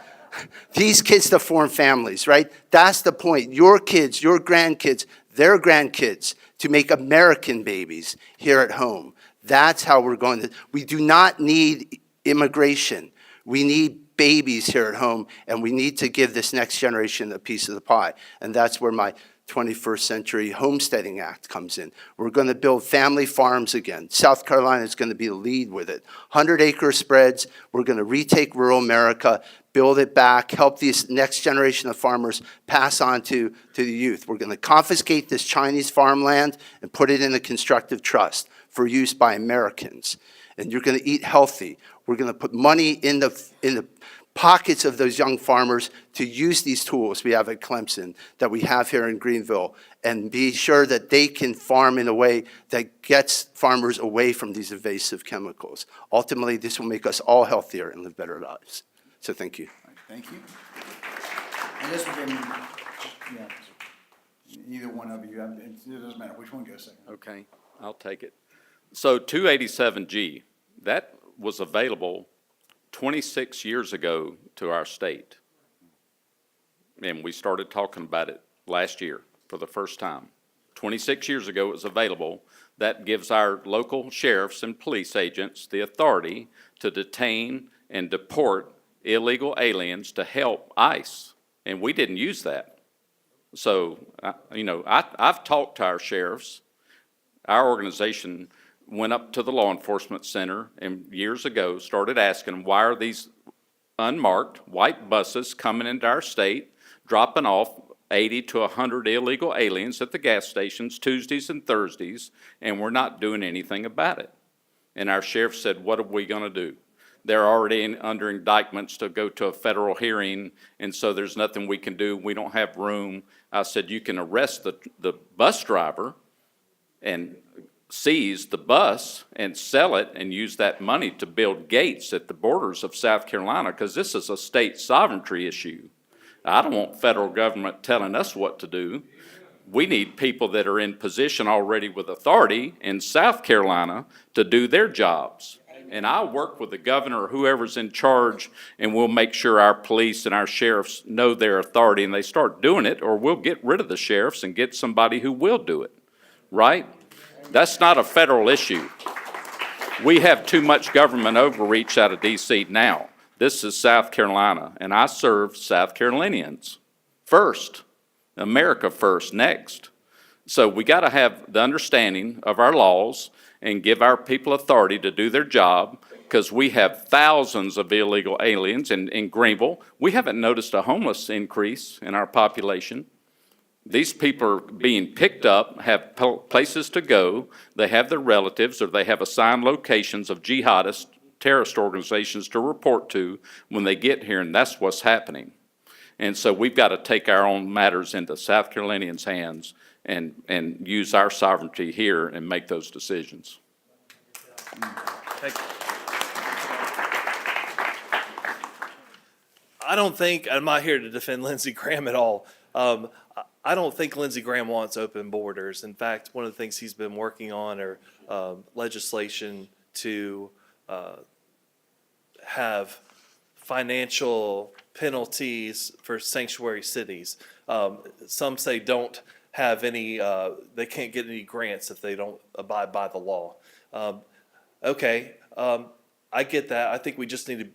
to form families, right? That's the point. Your kids, your grandkids, their grandkids, to make American babies here at home. That's how we're going to, we do not need immigration. We need babies here at home, and we need to give this next generation a piece of the pie. And that's where my 21st Century Homesteading Act comes in. We're going to build family farms again. South Carolina is going to be the lead with it. 100-acre spreads. We're going to retake rural America, build it back, help this next generation of farmers pass on to the youth. We're going to confiscate this Chinese farmland and put it in a constructive trust for use by Americans. And you're going to eat healthy. We're going to put money in the pockets of those young farmers to use these tools we have at Clemson, that we have here in Greenville, and be sure that they can farm in a way that gets farmers away from these invasive chemicals. Ultimately, this will make us all healthier and live better lives. So thank you. Thank you. And this would be, yeah, either one of you, it doesn't matter which one goes second. Okay, I'll take it. So 287G, that was available 26 years ago to our state. And we started talking about it last year for the first time. 26 years ago it was available. That gives our local sheriffs and police agents the authority to detain and deport illegal aliens to help ICE. And we didn't use that. So, I've talked to our sheriffs. Our organization went up to the law enforcement center and years ago started asking them, why are these unmarked white buses coming into our state, dropping off 80 to 100 illegal aliens at the gas stations Tuesdays and Thursdays, and we're not doing anything about it? And our sheriff said, what are we going to do? They're already under indictments to go to a federal hearing, and so there's nothing we can do. We don't have room. I said, you can arrest the bus driver and seize the bus and sell it and use that money to build gates at the borders of South Carolina, because this is a state sovereignty issue. I don't want federal government telling us what to do. We need people that are in position already with authority in South Carolina to do their jobs. And I'll work with the governor or whoever's in charge, and we'll make sure our police and our sheriffs know their authority and they start doing it, or we'll get rid of the sheriffs and get somebody who will do it, right? That's not a federal issue. We have too much government overreach out of D.C. now. This is South Carolina, and I serve South Carolinians first, America first, next. So we got to have the understanding of our laws and give our people authority to do their job, because we have thousands of illegal aliens in Greenville. We haven't noticed a homeless increase in our population. These people are being picked up, have places to go, they have their relatives, or they have assigned locations of jihadist terrorist organizations to report to when they get here, and that's what's happening. And so we've got to take our own matters into South Carolinians' hands and use our sovereignty here and make those decisions. Thank you. I don't think, I'm not here to defend Lindsey Graham at all. I don't think Lindsey Graham wants open borders. In fact, one of the things he's been working on are legislation to have financial penalties for sanctuary cities. Some say don't have any, they can't get any grants if they don't abide by the law. Okay, I get that. I think we just need to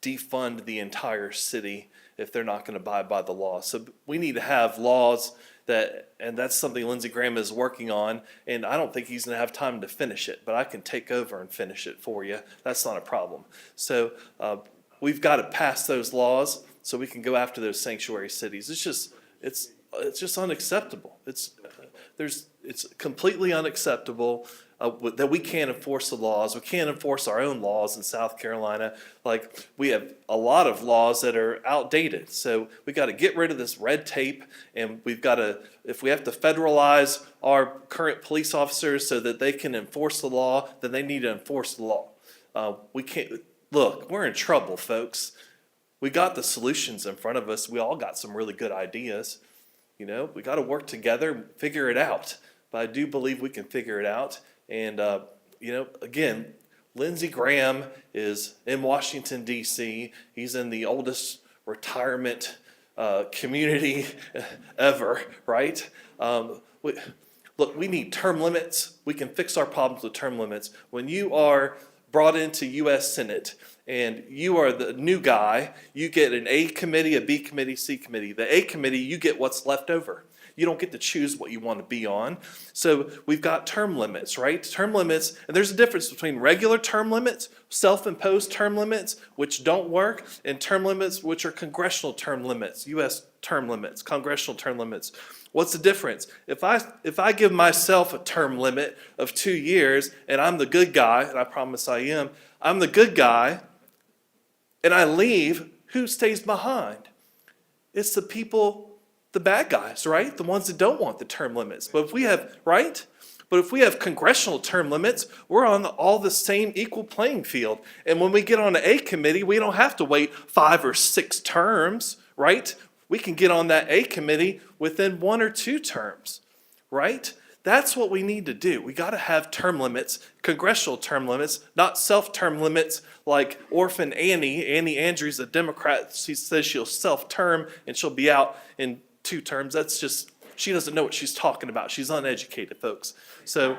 defund the entire city if they're not going to abide by the law. So we need to have laws that, and that's something Lindsey Graham is working on, and I don't think he's going to have time to finish it, but I can take over and finish it for you. That's not a problem. So we've got to pass those laws, so we can go after those sanctuary cities. It's just unacceptable. It's completely unacceptable that we can't enforce the laws. We can't enforce our own laws in South Carolina. Like, we have a lot of laws that are outdated. So we got to get rid of this red tape, and we've got to, if we have to federalize our current police officers so that they can enforce the law, then they need to enforce the law. We can't, look, we're in trouble, folks. We got the solutions in front of us. We all got some really good ideas. You know, we got to work together, figure it out. But I do believe we can figure it out. And, you know, again, Lindsey Graham is in Washington, D.C. He's in the oldest retirement community ever, right? Look, we need term limits. We can fix our problems with term limits. When you are brought into U.S. Senate and you are the new guy, you get an A committee, a B committee, C committee. The A committee, you get what's left over. You don't get to choose what you want to be on. So we've got term limits, right? Term limits, and there's a difference between regular term limits, self-imposed term limits, which don't work, and term limits, which are congressional term limits, U.S. term limits, congressional term limits. What's the difference? If I give myself a term limit of 2 years, and I'm the good guy, and I promise I am, I'm the good guy, and I leave, who stays behind? It's the people, the bad guys, right? The ones that don't want the term limits. But if we have, right? But if we have congressional term limits, we're on all the same equal playing field. And when we get on the A committee, we don't have to wait 5 or 6 terms, right? We can get on that A committee within 1 or 2 terms, right? That's what we need to do. We got to have term limits, congressional term limits, not self-term limits like Orphan Annie. Annie Andrews, a Democrat, she says she'll self-term and she'll be out in 2 terms. That's just, she doesn't know what she's talking about. She's uneducated, folks. So,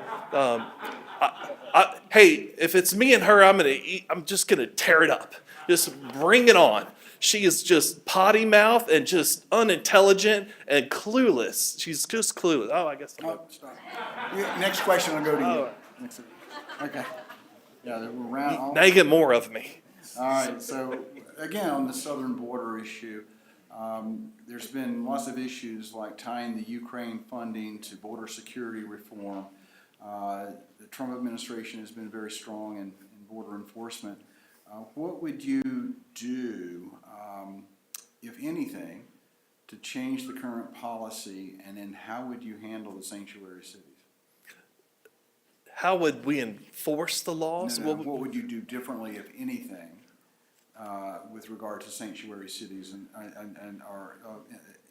hey, if it's me and her, I'm just gonna tear it up. Just bring it on. She is just potty mouth and just unintelligent and clueless. She's just clueless. Oh, I guess. Oh, stop. Next question will go to you. Next- Okay. Yeah, we're around. Now you get more of me. All right, so again, on the southern border issue, there's been lots of issues like tying the Ukraine funding to border security reform. The Trump administration has been very strong in border enforcement. What would you do, if anything, to change the current policy, and then how would you handle the sanctuary cities? How would we enforce the laws? No, what would you do differently, if anything, with regard to sanctuary cities and our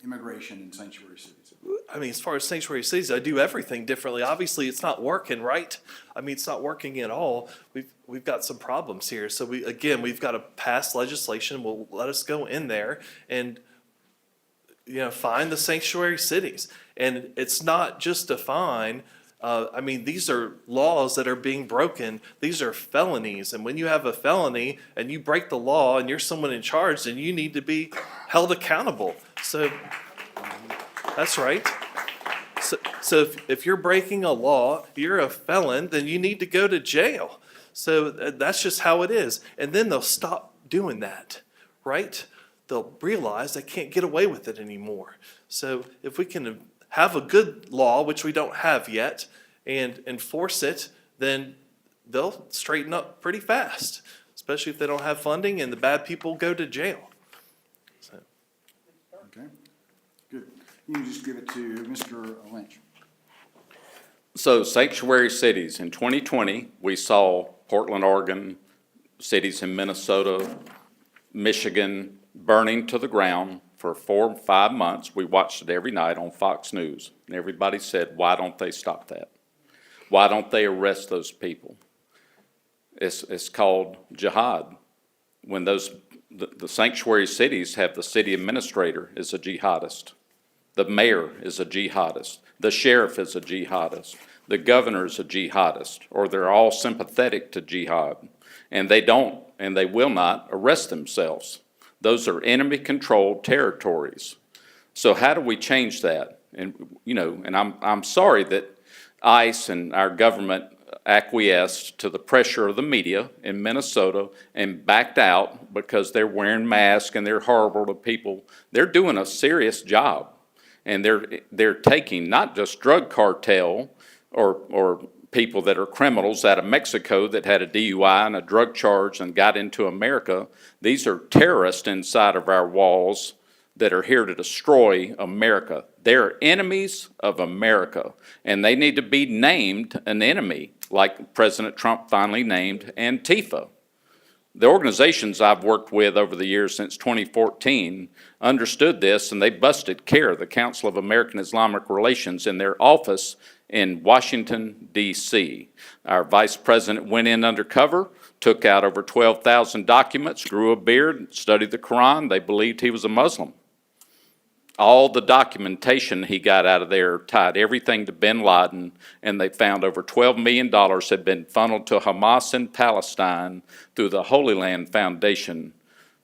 immigration in sanctuary cities? I mean, as far as sanctuary cities, I do everything differently. Obviously, it's not working, right? I mean, it's not working at all. We've got some problems here. So we've got to pass legislation. Will let us go in there and, you know, find the sanctuary cities. And it's not just a fine. I mean, these are laws that are being broken. These are felonies. And when you have a felony and you break the law and you're someone in charge, then you need to be held accountable. So that's right. So if you're breaking a law, you're a felon, then you need to go to jail. So that's just how it is. And then they'll stop doing that, right? They'll realize they can't get away with it anymore. So if we can have a good law, which we don't have yet, and enforce it, then they'll straighten up pretty fast, especially if they don't have funding and the bad people go to jail. So. Okay, good. You can just give it to Mr. Lynch. So sanctuary cities, in 2020, we saw Portland, Oregon, cities in Minnesota, Michigan burning to the ground for 4 or 5 months. We watched it every night on Fox News, and everybody said, why don't they stop that? Why don't they arrest those people? It's called jihad. When the sanctuary cities have the city administrator is a jihadist. The mayor is a jihadist. The sheriff is a jihadist. The governor is a jihadist, or they're all sympathetic to jihad. And they don't, and they will not arrest themselves. Those are enemy-controlled territories. So how do we change that? And, you know, and I'm sorry that ICE and our government acquiesced to the pressure of the media in Minnesota and backed out because they're wearing masks and they're horrible to people. They're doing a serious job, and they're taking not just drug cartel or people that are criminals out of Mexico that had a DUI and a drug charge and got into America. These are terrorists inside of our walls that are here to destroy America. They're enemies of America, and they need to be named an enemy, like President Trump finally named Antifa. The organizations I've worked with over the years since 2014 understood this, and they busted CARE, the Council of American Islamic Relations, in their office in Washington, D.C. Our vice president went in undercover, took out over 12,000 documents, grew a beard, studied the Quran. They believed he was a Muslim. All the documentation he got out of there tied everything to bin Laden, and they found over $12 million had been funneled to Hamas in Palestine through the Holy Land Foundation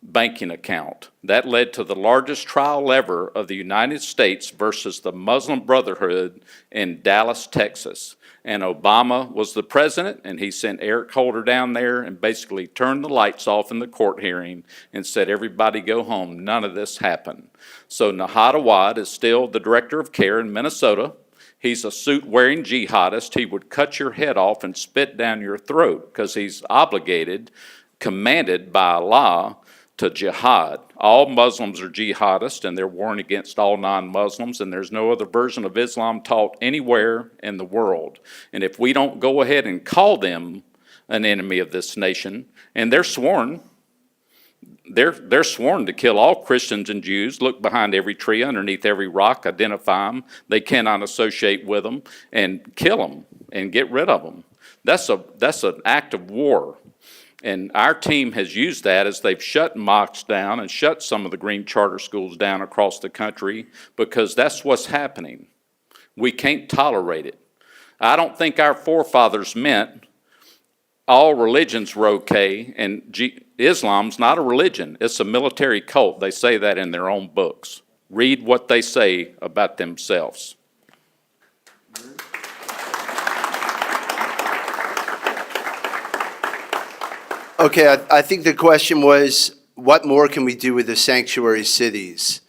banking account. That led to the largest trial ever of the United States versus the Muslim Brotherhood in Dallas, Texas. And Obama was the president, and he sent Eric Holder down there and basically turned the lights off in the court hearing and said, everybody go home. None of this happened. So Nahad Awad is still the director of CARE in Minnesota. He's a suit-wearing jihadist. He would cut your head off and spit down your throat because he's obligated, commanded by Allah, to jihad. All Muslims are jihadists, and they're warring against all non-Muslims, and there's no other version of Islam taught anywhere in the world. And if we don't go ahead and call them an enemy of this nation, and they're sworn to kill all Christians and Jews, look behind every tree, underneath every rock, identify them. They cannot associate with them, and kill them and get rid of them. That's an act of war. And our team has used that as they've shut mosques down and shut some of the green charter schools down across the country, because that's what's happening. We can't tolerate it. I don't think our forefathers meant all religions were okay, and Islam's not a religion. It's a military cult. They say that in their own books. Read what they say about themselves. Okay, I think the question was, what more can we do with the sanctuary cities?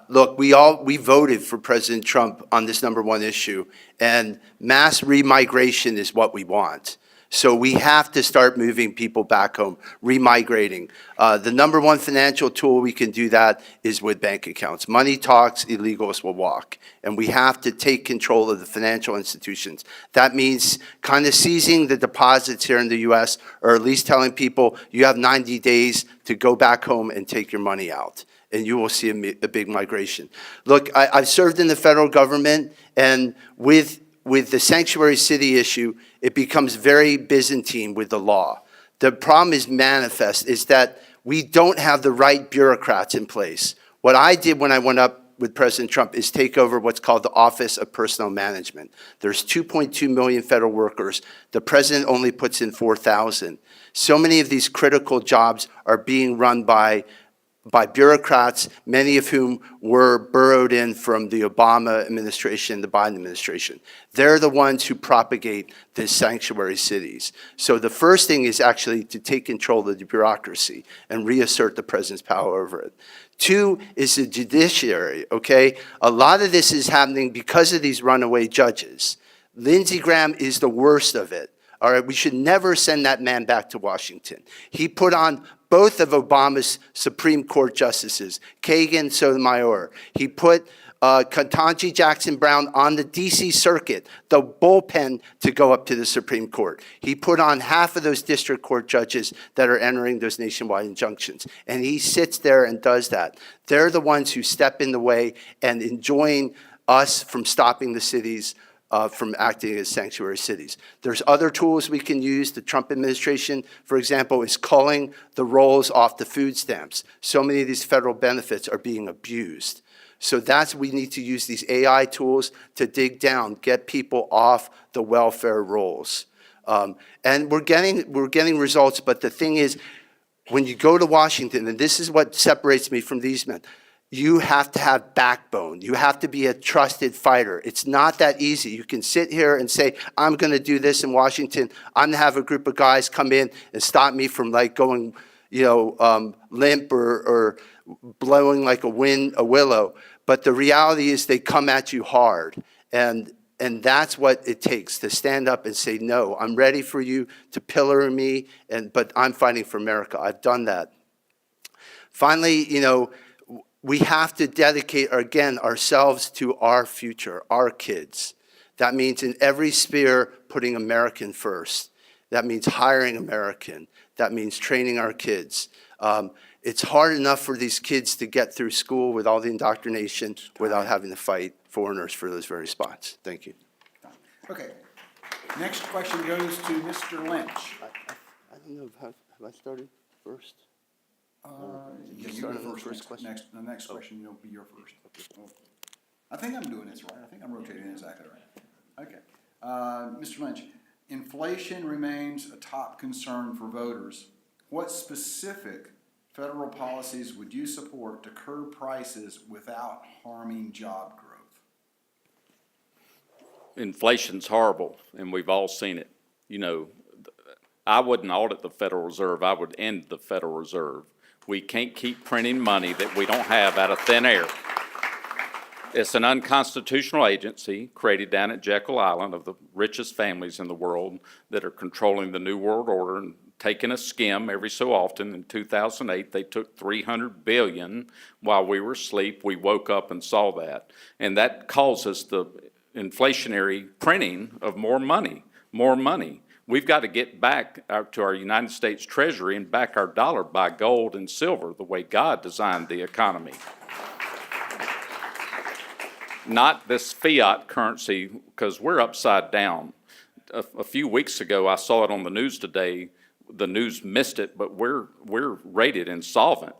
Look, we voted for President Trump on this number one issue, and mass remigration is what we want. So we have to start moving people back home, remigrating. The number one financial tool we can do that is with bank accounts. Money talks, illegals will walk. And we have to take control of the financial institutions. That means kind of seizing the deposits here in the U.S., or at least telling people you have 90 days to go back home and take your money out, and you will see a big migration. Look, I've served in the federal government, and with the sanctuary city issue, it becomes very Byzantine with the law. The problem is manifest, is that we don't have the right bureaucrats in place. What I did when I went up with President Trump is take over what's called the Office of Personnel Management. There's 2.2 million federal workers. The president only puts in 4,000. So many of these critical jobs are being run by bureaucrats, many of whom were burrowed in from the Obama administration, the Biden administration. They're the ones who propagate the sanctuary cities. So the first thing is actually to take control of the bureaucracy and reassert the president's power over it. Two is the judiciary, okay? A lot of this is happening because of these runaway judges. Lindsey Graham is the worst of it. All right, we should never send that man back to Washington. He put on both of Obama's Supreme Court justices, Kagan, Sotomayor. He put Ketanji Jackson Brown on the D.C. Circuit, the bullpen to go up to the Supreme Court. He put on half of those district court judges that are entering those nationwide injunctions. And he sits there and does that. They're the ones who step in the way and enjoin us from stopping the cities from acting as sanctuary cities. There's other tools we can use. The Trump administration, for example, is culling the rolls off the food stamps. So many of these federal benefits are being abused. So we need to use these AI tools to dig down, get people off the welfare rolls. And we're getting results, but the thing is, when you go to Washington, and this is what separates me from these men, you have to have backbone. You have to be a trusted fighter. It's not that easy. You can sit here and say, I'm going to do this in Washington. I'm going to have a group of guys come in and stop me from like going, limp or blowing like a willow. But the reality is they come at you hard. And that's what it takes to stand up and say, no, I'm ready for you to pillar me, but I'm fighting for America. I've done that. Finally, we have to dedicate, again, ourselves to our future, our kids. That means in every sphere, putting American first. That means hiring American. That means training our kids. It's hard enough for these kids to get through school with all the indoctrination without having to fight foreigners for those very spots. Thank you. Okay. Next question goes to Mr. Lynch. I don't know, have I started first? Yeah, you started go on the first question? The next question, you'll be your first. I think I'm doing this right. I think I'm rotating it exactly right. Okay. Mr. Lynch, inflation remains a top concern for voters. What specific federal policies would you support to curb prices without harming job growth? Inflation's horrible, and we've all seen it. I wouldn't audit the Federal Reserve. I would end the Federal Reserve. We can't keep printing money that we don't have out of thin air. It's an unconstitutional agency created down at Jekyll Island of the richest families in the world that are controlling the New World Order and taking a skim every so often. In 2008, they took $300 billion while we were asleep. We woke up and saw that. And that causes the inflationary printing of more money, more money. We've got to get back to our United States Treasury and back our dollar by gold and silver the way God designed the economy. Not this fiat currency, because we're upside down. A few weeks ago, I saw it on the news today. The news missed it, but we're rated insolvent.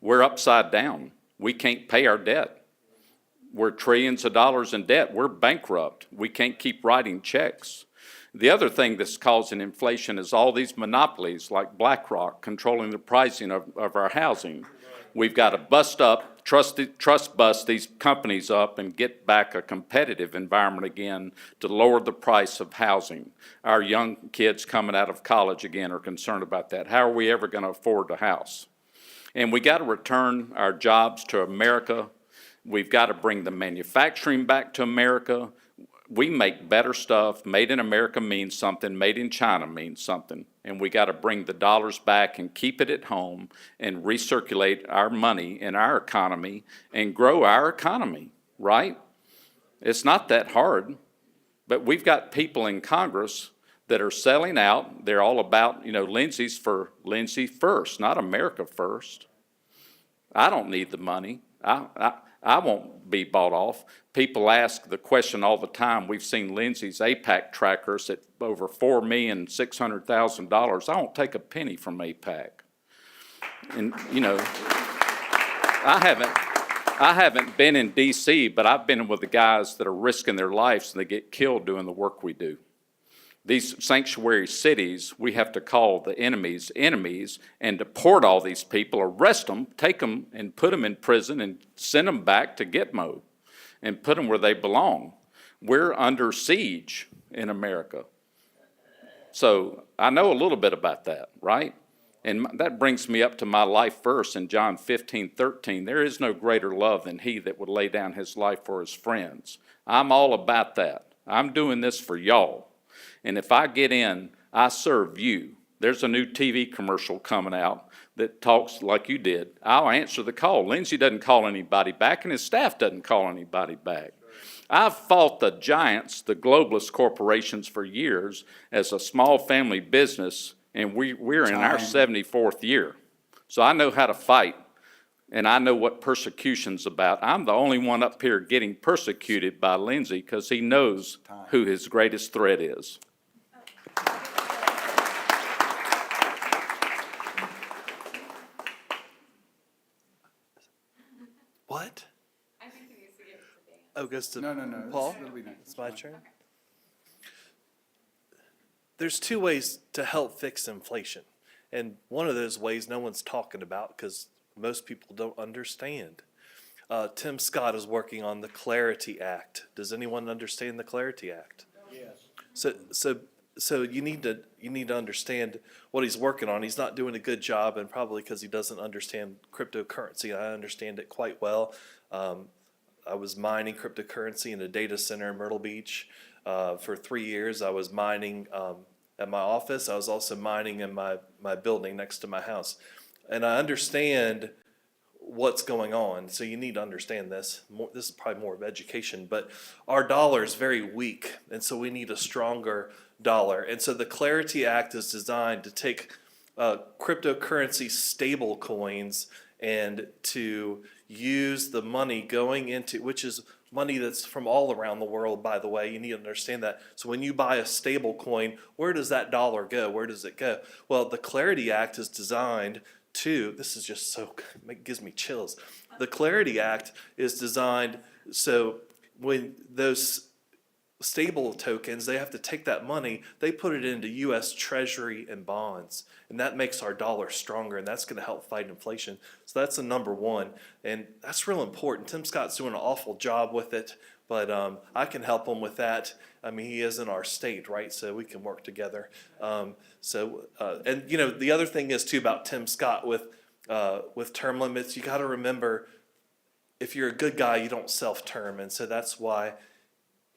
We're upside down. We can't pay our debt. We're trillions of dollars in debt. We're bankrupt. We can't keep writing checks. The other thing that's causing inflation is all these monopolies like BlackRock controlling the pricing of our housing. We've got to trust bust these companies up and get back a competitive environment again to lower the price of housing. Our young kids coming out of college again are concerned about that. How are we ever going to afford a house? And we got to return our jobs to America. We've got to bring the manufacturing back to America. We make better stuff. Made in America means something. Made in China means something. And we got to bring the dollars back and keep it at home and recirculate our money in our economy and grow our economy, right? It's not that hard. But we've got people in Congress that are selling out. They're all about, Lindsay's for Lindsay first, not America first. I don't need the money. I won't be bought off. People ask the question all the time. We've seen Lindsay's APAC trackers at over $4,600,000. I won't take a penny from APAC. And, I haven't been in D.C., but I've been with the guys that are risking their lives and they get killed doing the work we do. These sanctuary cities, we have to call the enemies and deport all these people, arrest them, take them and put them in prison and send them back to Gitmo and put them where they belong. We're under siege in America. So I know a little bit about that, right? And that brings me up to my life verse in John 15:13. There is no greater love than he that would lay down his life for his friends. I'm all about that. I'm doing this for y'all. And if I get in, I serve you. There's a new TV commercial coming out that talks like you did. I'll answer the call. Lindsay doesn't call anybody back, and his staff doesn't call anybody back. I've fought the giants, the globalist corporations for years as a small family business, and we're in our 74th year. So I know how to fight, and I know what persecution's about. I'm the only one up here getting persecuted by Lindsay because he knows who his greatest threat is. What? I think he needs to give it to Dan. Oh, goes to No. Paul? It'll be next. It's my turn. There's two ways to help fix inflation. And one of those ways no one's talking about because most people don't understand. Tim Scott is working on the Clarity Act. Does anyone understand the Clarity Act? So you need to understand what he's working on. He's not doing a good job, and probably because he doesn't understand cryptocurrency. I understand it quite well. I was mining cryptocurrency in a data center in Myrtle Beach for 3 years. I was mining at my office. I was also mining in my building next to my house, and I understand what's going on. So you need to understand this. This is probably more of education, but our dollar is very weak, and so we need a stronger dollar. And so the Clarity Act is designed to take cryptocurrency stable coins and to use the money going into, which is money that's from all around the world, by the way. You need to understand that. So when you buy a stable coin, where does that dollar go? Where does it go? Well, the Clarity Act is designed to, this is just so, it gives me chills. The Clarity Act is designed so when those stable tokens, they have to take that money, they put it into U.S. Treasury and bonds, and that makes our dollar stronger, and that's going to help fight inflation. So that's the number one, and that's real important. Tim Scott's doing an awful job with it, but I can help him with that. I mean, he is in our state, right? So we can work together. And you know, the other thing is too about Tim Scott with term limits. You got to remember, if you're a good guy, you don't self-term, and so that's why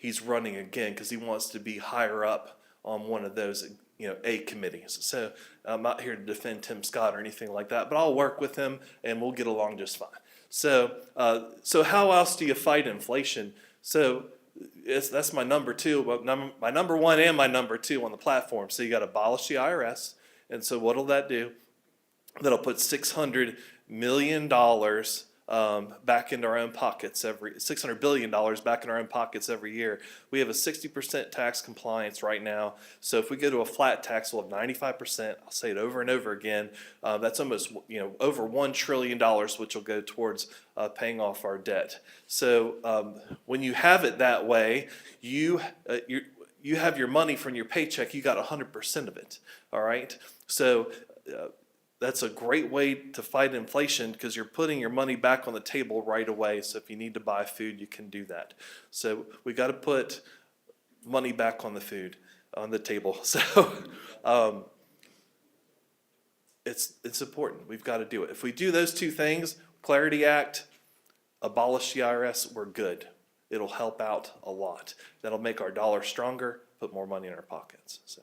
he's running again, because he wants to be higher up on one of those, you know, A committees. So I'm not here to defend Tim Scott or anything like that, but I'll work with him and we'll get along just fine. So how else do you fight inflation? So that's my number two, my number one and my number two on the platform. So you got to abolish the IRS. And so what'll that do? That'll put $600 million back into our own pockets $600 billion back in our own pockets every year. We have a 60% tax compliance right now. So if we go to a flat tax, we'll have 95%. I'll say it over and over again. That's almost, you know, over $1 trillion, which will go towards paying off our debt. So when you have it that way, you have your money from your paycheck. You got 100% of it. All right. So that's a great way to fight inflation, because you're putting your money back on the table right away. So if you need to buy food, you can do that. So we got to put money back on the table. So it's important. We've got to do it. If we do those two things, Clarity Act, abolish the IRS, we're good. It'll help out a lot. That'll make our dollar stronger, put more money in our pockets. So.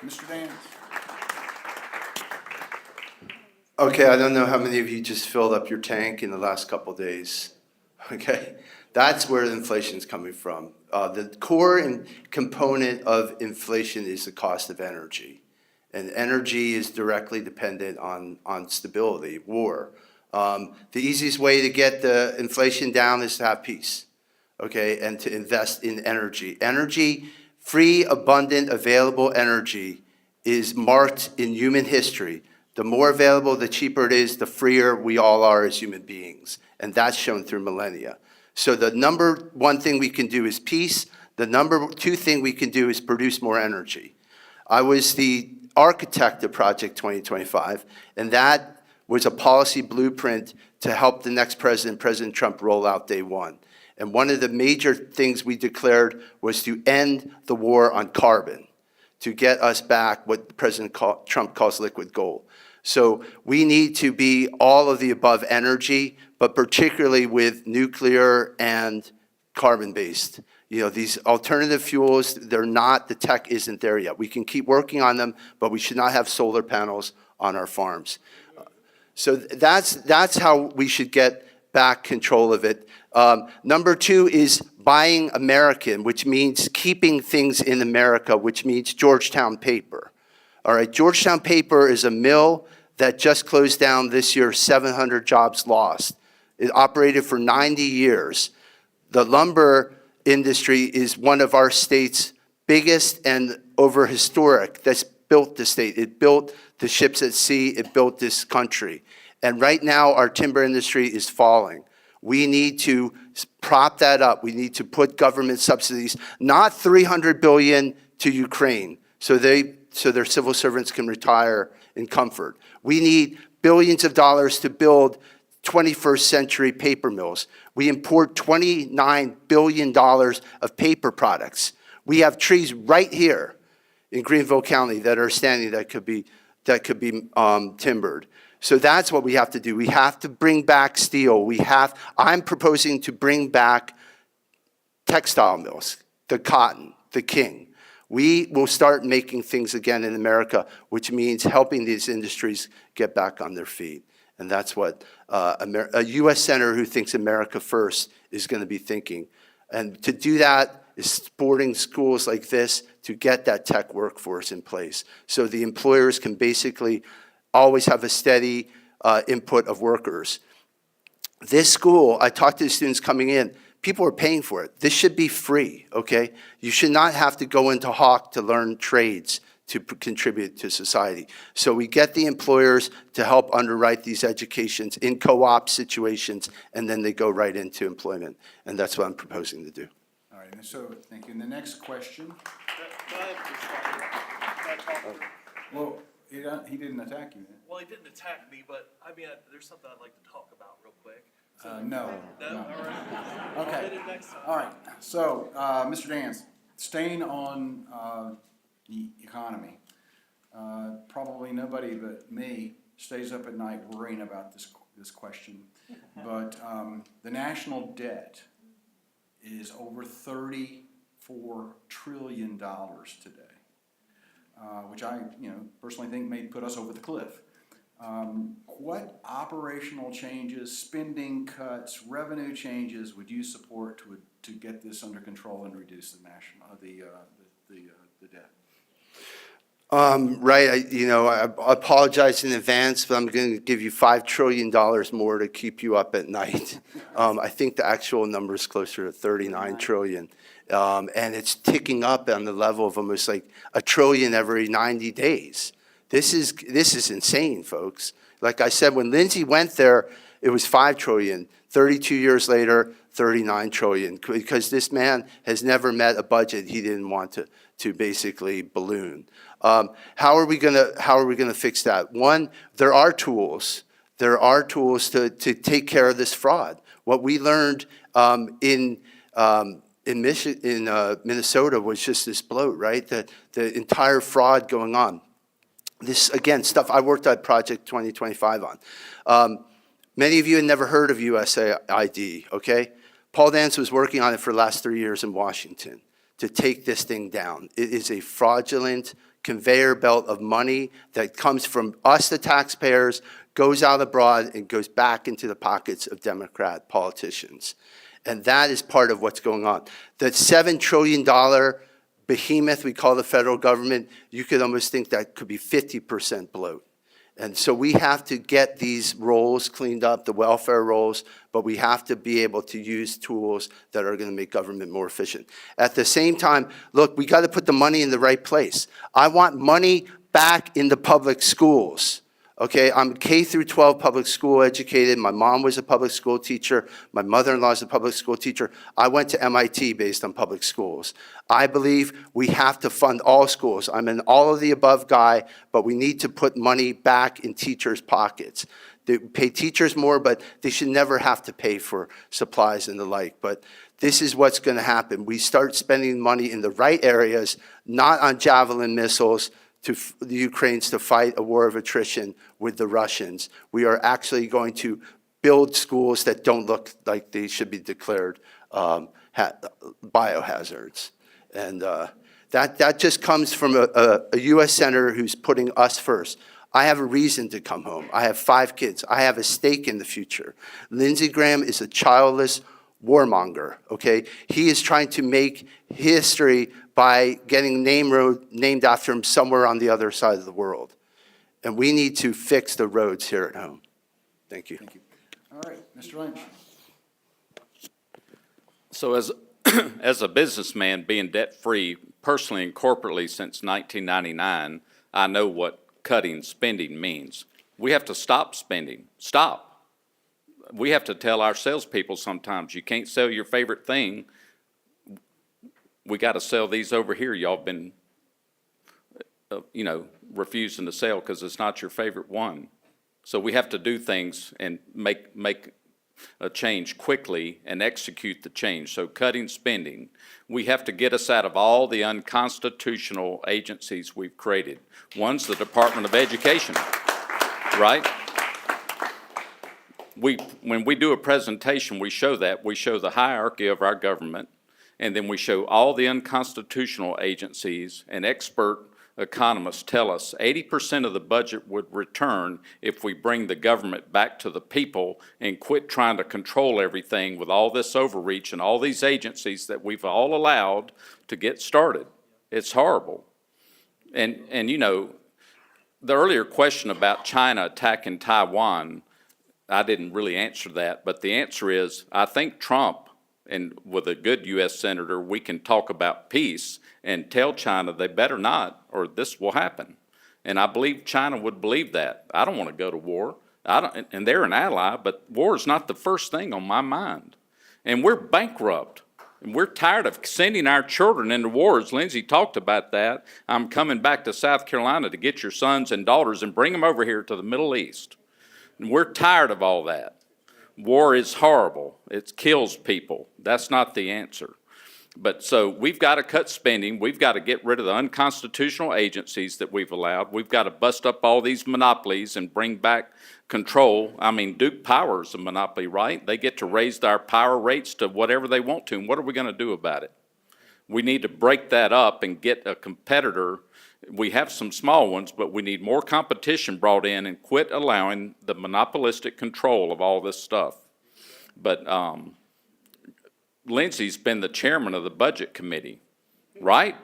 Mr. Dance. Okay, I don't know how many of you just filled up your tank in the last couple of days. Okay, that's where the inflation's coming from. The core component of inflation is the cost of energy. And energy is directly dependent on stability, war. The easiest way to get the inflation down is to have peace, okay, and to invest in energy. Energy, free, abundant, available energy is marked in human history. The more available, the cheaper it is, the freer we all are as human beings. And that's shown through millennia. So the number one thing we can do is peace. The number two thing we can do is produce more energy. I was the architect of Project 2025, and that was a policy blueprint to help the next president, President Trump, roll out day one. And one of the major things we declared was to end the war on carbon, to get us back what President Trump calls liquid gold. So we need to be all of the above energy, but particularly with nuclear and carbon-based. You know, these alternative fuels, they're not, the tech isn't there yet. We can keep working on them, but we should not have solar panels on our farms. So that's how we should get back control of it. Number two is buying American, which means keeping things in America, which means Georgetown Paper. All right, Georgetown Paper is a mill that just closed down this year, 700 jobs lost. It operated for 90 years. The lumber industry is one of our state's biggest and over historic. That's built the state. It built the ships at sea. It built this country. And right now, our timber industry is falling. We need to prop that up. We need to put government subsidies, not $300 billion to Ukraine, so their civil servants can retire in comfort. We need billions of dollars to build 21st century paper mills. We import $29 billion of paper products. We have trees right here in Greenville County that are standing that could be timbered. So that's what we have to do. We have to bring back steel. I'm proposing to bring back textile mills, the cotton, the king. We will start making things again in America, which means helping these industries get back on their feet. And that's what a U.S. senator who thinks America first is going to be thinking. And to do that is supporting schools like this to get that tech workforce in place. So the employers can basically always have a steady input of workers. This school, I talked to the students coming in, people are paying for it. This should be free, okay? You should not have to go into Hawk to learn trades to contribute to society. So we get the employers to help underwrite these educations in co-op situations, and then they go right into employment. And that's what I'm proposing to do. All right, and so, thank you. And the next question, well, he didn't attack you then. Well, he didn't attack me, but I mean, there's something I'd like to talk about real quick. No. No? All right. Okay. Hit it next time. All right, so, Mr. Dance, staying on the economy, probably nobody but me stays up at night worrying about this question. But the national debt is over $34 trillion today, which I, personally think may put us over the cliff. What operational changes, spending cuts, revenue changes would you support to get this under control and reduce the debt? Right, I apologize in advance, but I'm going to give you $5 trillion more to keep you up at night. I think the actual number is closer to 39 trillion. And it's ticking up on the level of almost like $1 trillion every 90 days. This is insane, folks. Like I said, when Lindsay went there, it was 5 trillion. 32 years later, 39 trillion, because this man has never met a budget he didn't want to basically balloon. How are we gonna fix that? One, there are tools. There are tools to take care of this fraud. What we learned in Minnesota was just this bloat, right? The entire fraud going on. This, again, stuff I worked on Project 2025 on. Many of you had never heard of USAID, okay? Paul Dance was working on it for the last 3 years in Washington to take this thing down. It is a fraudulent conveyor belt of money that comes from us, the taxpayers, goes out abroad and goes back into the pockets of Democrat politicians. And that is part of what's going on. That $7 trillion behemoth we call the federal government, you could almost think that could be 50% bloat. And so we have to get these roles cleaned up, the welfare roles, but we have to be able to use tools that are going to make government more efficient. At the same time, look, we got to put the money in the right place. I want money back in the public schools. Okay, I'm K through 12 public school educated. My mom was a public school teacher. My mother-in-law is a public school teacher. I went to MIT based on public schools. I believe we have to fund all schools. I'm an all of the above guy, but we need to put money back in teachers' pockets. They pay teachers more, but they should never have to pay for supplies and the like. But this is what's going to happen. We start spending money in the right areas, not on Javelin missiles, to the Ukrainians to fight a war of attrition with the Russians. We are actually going to build schools that don't look like they should be declared biohazards. And that just comes from a U.S. senator who's putting us first. I have a reason to come home. I have 5 kids. I have a stake in the future. Lindsey Graham is a childless warmonger, okay? He is trying to make history by getting named after him somewhere on the other side of the world. And we need to fix the roads here at home. Thank you. Thank you. All right, Mr. Lynch. So as a businessman being debt-free personally and corporately since 1999, I know what cutting spending means. We have to stop spending. Stop. We have to tell our salespeople sometimes, you can't sell your favorite thing. We got to sell these over here. Y'all been, refusing to sell because it's not your favorite one. So we have to do things and make a change quickly and execute the change. So cutting spending, we have to get us out of all the unconstitutional agencies we've created. One's the Department of Education, right? When we do a presentation, we show that. We show the hierarchy of our government, and then we show all the unconstitutional agencies, and expert economists tell us 80% of the budget would return if we bring the government back to the people and quit trying to control everything with all this overreach and all these agencies that we've all allowed to get started. It's horrible. And you know, the earlier question about China attacking Taiwan, I didn't really answer that, but the answer is, I think Trump, and with a good U.S. Senator, we can talk about peace and tell China they better not, or this will happen. And I believe China would believe that. I don't want to go to war. And they're an ally, but war is not the first thing on my mind. And we're bankrupt. And we're tired of sending our children into wars. Lindsay talked about that. I'm coming back to South Carolina to get your sons and daughters and bring them over here to the Middle East. And we're tired of all that. War is horrible. It kills people. That's not the answer. But so we've got to cut spending. We've got to get rid of the unconstitutional agencies that we've allowed. We've got to bust up all these monopolies and bring back control. I mean, Duke Power is a monopoly, right? They get to raise our power rates to whatever they want to. And what are we going to do about it? We need to break that up and get a competitor. We have some small ones, but we need more competition brought in and quit allowing the monopolistic control of all this stuff. But Lindsay's been the chairman of the budget committee, right?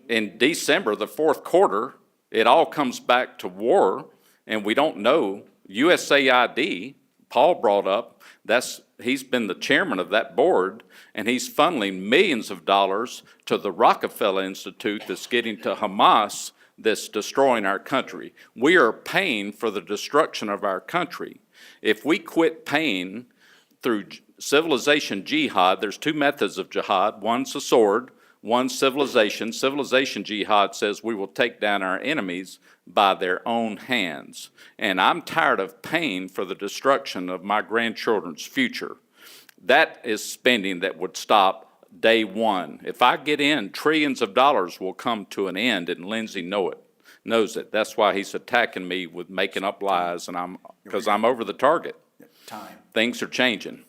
In December, the fourth quarter, it all comes back to war, and we don't know. USAID, Paul brought up, he's been the chairman of that board, and he's funneling millions of dollars to the Rockefeller Institute that's getting to Hamas, that's destroying our country. We are paying for the destruction of our country. If we quit paying through civilization jihad, there's two methods of jihad. One's a sword, one's civilization. Civilization jihad says we will take down our enemies by their own hands. And I'm tired of paying for the destruction of my grandchildren's future. That is spending that would stop day one. If I get in, trillions of dollars will come to an end, and Lindsay knows it. That's why he's attacking me with making up lies, and because I'm over the target. Time. Things are changing.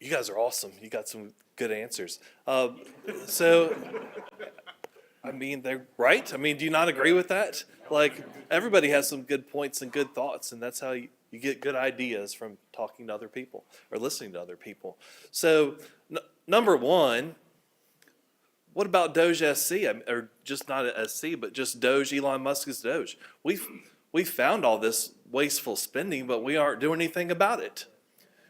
You guys are awesome. You got some good answers. So, I mean, they're right. I mean, do you not agree with that? Like, everybody has some good points and good thoughts, and that's how you get good ideas from talking to other people or listening to other people. So, number one, what about Doge SC? Or just not a SC, but just Doge, Elon Musk's Doge. We found all this wasteful spending, but we aren't doing anything about it.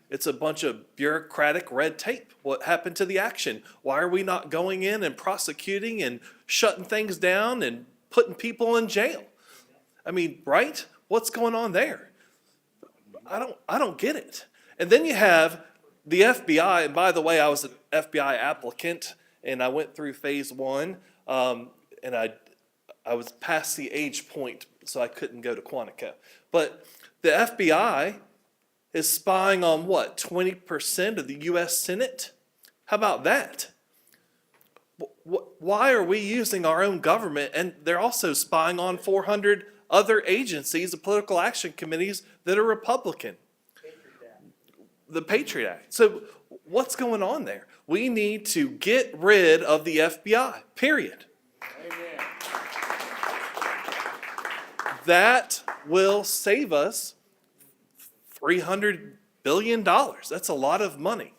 It's a bunch of bureaucratic red tape. What happened to the action? Why are we not going in and prosecuting and shutting things down and putting people in jail? I mean, right? What's going on there? I don't get it. And then you have the FBI, and by the way, I was an FBI applicant, and I went through phase one, and I was past the age point, so I couldn't go to Quantico. But the FBI is spying on what, 20% of the U.S. Senate? How about that? Why are we using our own government? And they're also spying on 400 other agencies, the political action committees that are Republican. The Patriot Act. So what's going on there? We need to get rid of the FBI, period. Amen. That will save us $300 billion. That's a lot of money.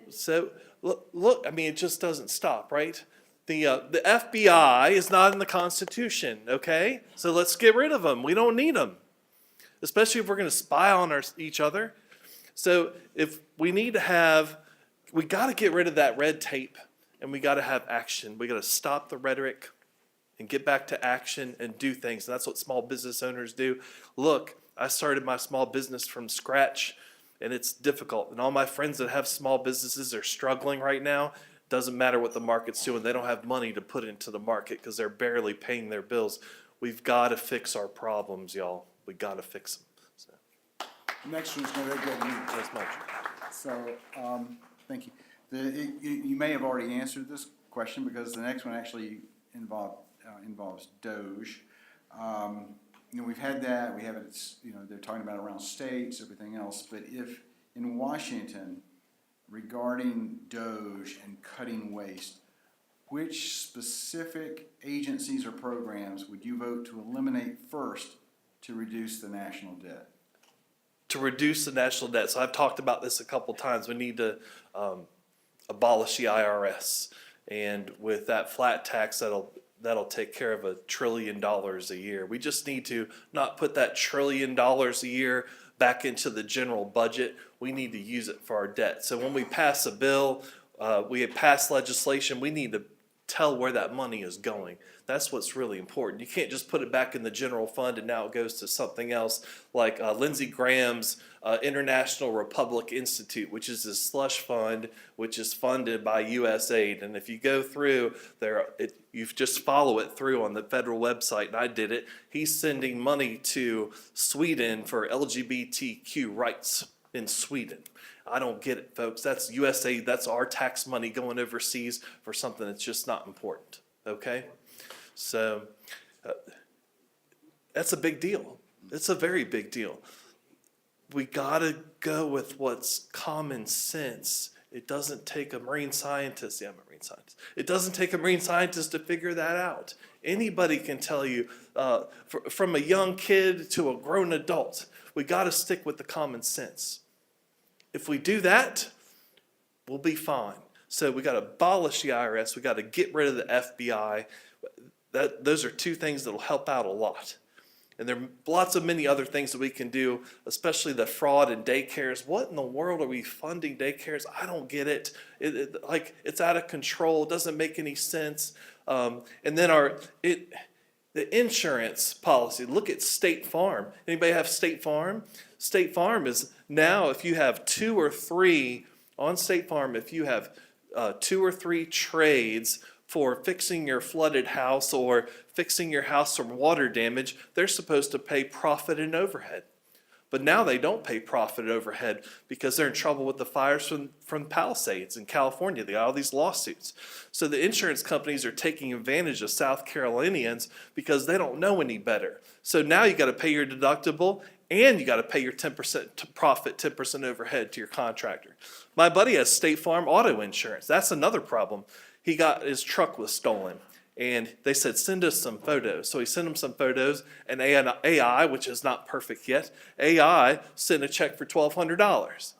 So look, I mean, it just doesn't stop, right? The FBI is not in the Constitution, okay? So let's get rid of them. We don't need them, especially if we're going to spy on each other. So if we need to have, we got to get rid of that red tape, and we got to have action. We got to stop the rhetoric and get back to action and do things. And that's what small business owners do. Look, I started my small business from scratch, and it's difficult. And all my friends that have small businesses are struggling right now. Doesn't matter what the market's doing. They don't have money to put into the market because they're barely paying their bills. We've got to fix our problems, y'all. We got to fix them. So, Next one's going to go to you. that's my. So, thank you. You may have already answered this question because the next one actually involves Doge. We've had that, we have it, they're talking about around states, everything else, but if in Washington, regarding Doge and cutting waste, which specific agencies or programs would you vote to eliminate first to reduce the national debt? To reduce the national debt. So I've talked about this a couple times. We need to abolish the IRS, and with that flat tax, that'll take care of $1 trillion a year. We just need to not put that $1 trillion a year back into the general budget. We need to use it for our debt. So when we pass a bill, we have passed legislation, we need to tell where that money is going. That's what's really important. You can't just put it back in the general fund and now it goes to something else, like Lindsey Graham's International Republic Institute, which is a slush fund which is funded by USAID. And if you go through there, you just follow it through on the federal website, and I did it. He's sending money to Sweden for LGBTQ rights in Sweden. I don't get it, folks. That's USAID. That's our tax money going overseas for something that's just not important, okay? So that's a big deal. It's a very big deal. We gotta go with what's common sense. It doesn't take a marine scientist. Yeah, I'm a marine scientist. It doesn't take a marine scientist to figure that out. Anybody can tell you, from a young kid to a grown adult, we gotta stick with the common sense. If we do that, we'll be fine. So we got to abolish the IRS. We got to get rid of the FBI. Those are two things that will help out a lot. And there are lots of many other things that we can do, especially the fraud in daycares. What in the world are we funding daycares? I don't get it. It's out of control. It doesn't make any sense. And then the insurance policy. Look at State Farm. Anybody have State Farm? State Farm is now, if you have 2 or 3 on State Farm, if you have 2 or 3 trades for fixing your flooded house or fixing your house from water damage, they're supposed to pay profit and overhead. But now they don't pay profit and overhead because they're in trouble with the fires from Palisades in California. They got all these lawsuits. So the insurance companies are taking advantage of South Carolinians because they don't know any better. So now you got to pay your deductible and you got to pay your 10% profit, 10% overhead to your contractor. My buddy has State Farm auto insurance. That's another problem. His truck was stolen. And they said, send us some photos. So he sent them some photos, and AI, which is not perfect yet, AI sent a check for $1,200.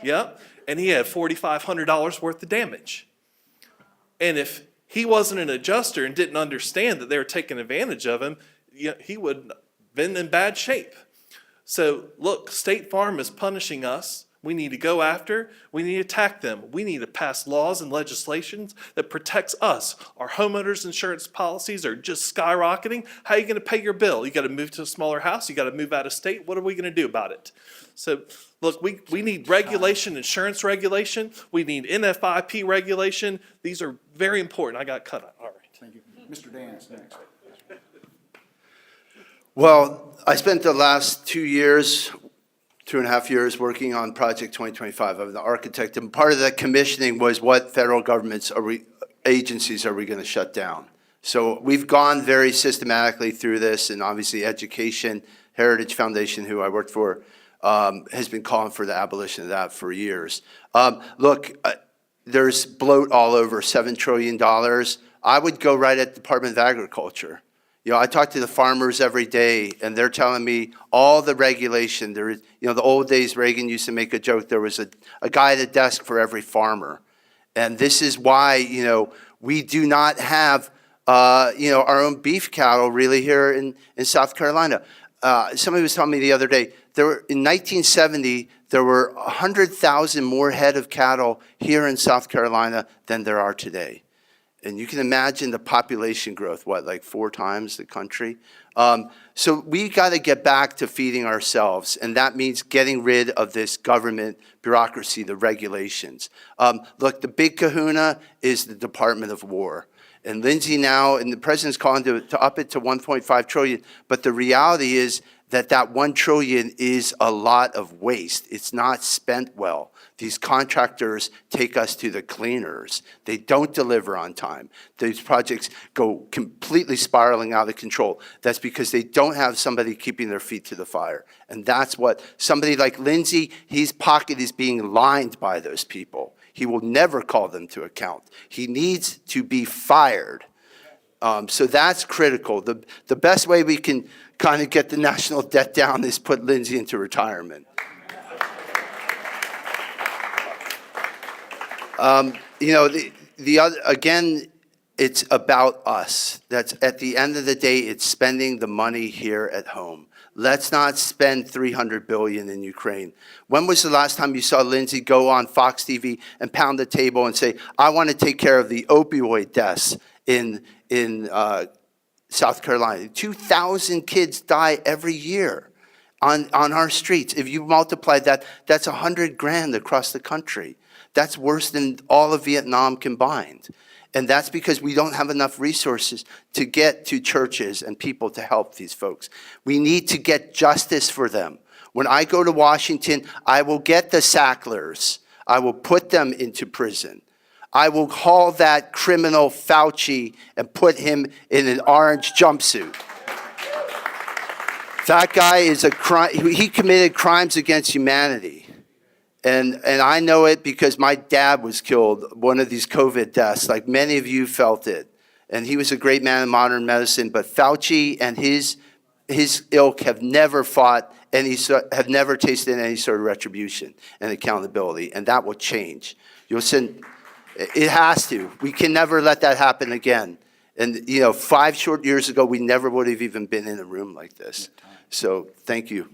Yep. And he had $4,500 worth of damage. And if he wasn't an adjuster and didn't understand that they were taking advantage of him, he would have been in bad shape. So look, State Farm is punishing us. We need to go after, we need to attack them. We need to pass laws and legislations that protects us. Our homeowners insurance policies are just skyrocketing. How are you going to pay your bill? You got to move to a smaller house. You got to move out of state. What are we going to do about it? So look, we need regulation, insurance regulation. We need NFIP regulation. These are very important. I got cut out. All right. Thank you. Mr. Dance next. Well, I spent the last 2.5 years working on Project 2025. I'm the architect, and part of that commissioning was what federal governments agencies are we going to shut down? So we've gone very systematically through this, and obviously Education Heritage Foundation, who I worked for, has been calling for the abolition of that for years. There's bloat all over, $7 trillion. I would go right at Department of Agriculture. I talk to the farmers every day, and they're telling me all the regulation. There is, the old days, Reagan used to make a joke, there was a guy at a desk for every farmer. And this is why, we do not have, our own beef cattle really here in South Carolina. Somebody was telling me the other day, in 1970, there were 100,000 more head of cattle here in South Carolina than there are today. And you can imagine the population growth, what, like 4 times the country? So we got to get back to feeding ourselves, and that means getting rid of this government bureaucracy, the regulations. Look, the big kahuna is the Department of War. And Lindsay now, and the president's calling to up it to 1.5 trillion, but the reality is that 1 trillion is a lot of waste. It's not spent well. These contractors take us to the cleaners. They don't deliver on time. These projects go completely spiraling out of control. That's because they don't have somebody keeping their feet to the fire. And that's what somebody like Lindsay, his pocket is being lined by those people. He will never call them to account. He needs to be fired. So that's critical. The best way we can kind of get the national debt down is put Lindsay into retirement. The other, again, it's about us. That's at the end of the day, it's spending the money here at home. Let's not spend $300 billion in Ukraine. When was the last time you saw Lindsay go on Fox TV and pound the table and say, I want to take care of the opioid deaths in South Carolina? 2,000 kids die every year on our streets. If you multiply that, that's $100,000 across the country. That's worse than all of Vietnam combined. And that's because we don't have enough resources to get to churches and people to help these folks. We need to get justice for them. When I go to Washington, I will get the Sacklers. I will put them into prison. I will haul that criminal Fauci and put him in an orange jumpsuit. That guy is a crime. He committed crimes against humanity. And I know it because my dad was killed, one of these COVID deaths, like many of you felt it. And he was a great man in modern medicine, but Fauci and his ilk have never fought have never tasted any sort of retribution and accountability, and that will change. It has to. We can never let that happen again. And 5 short years ago, we never would have even been in a room like this. So thank you.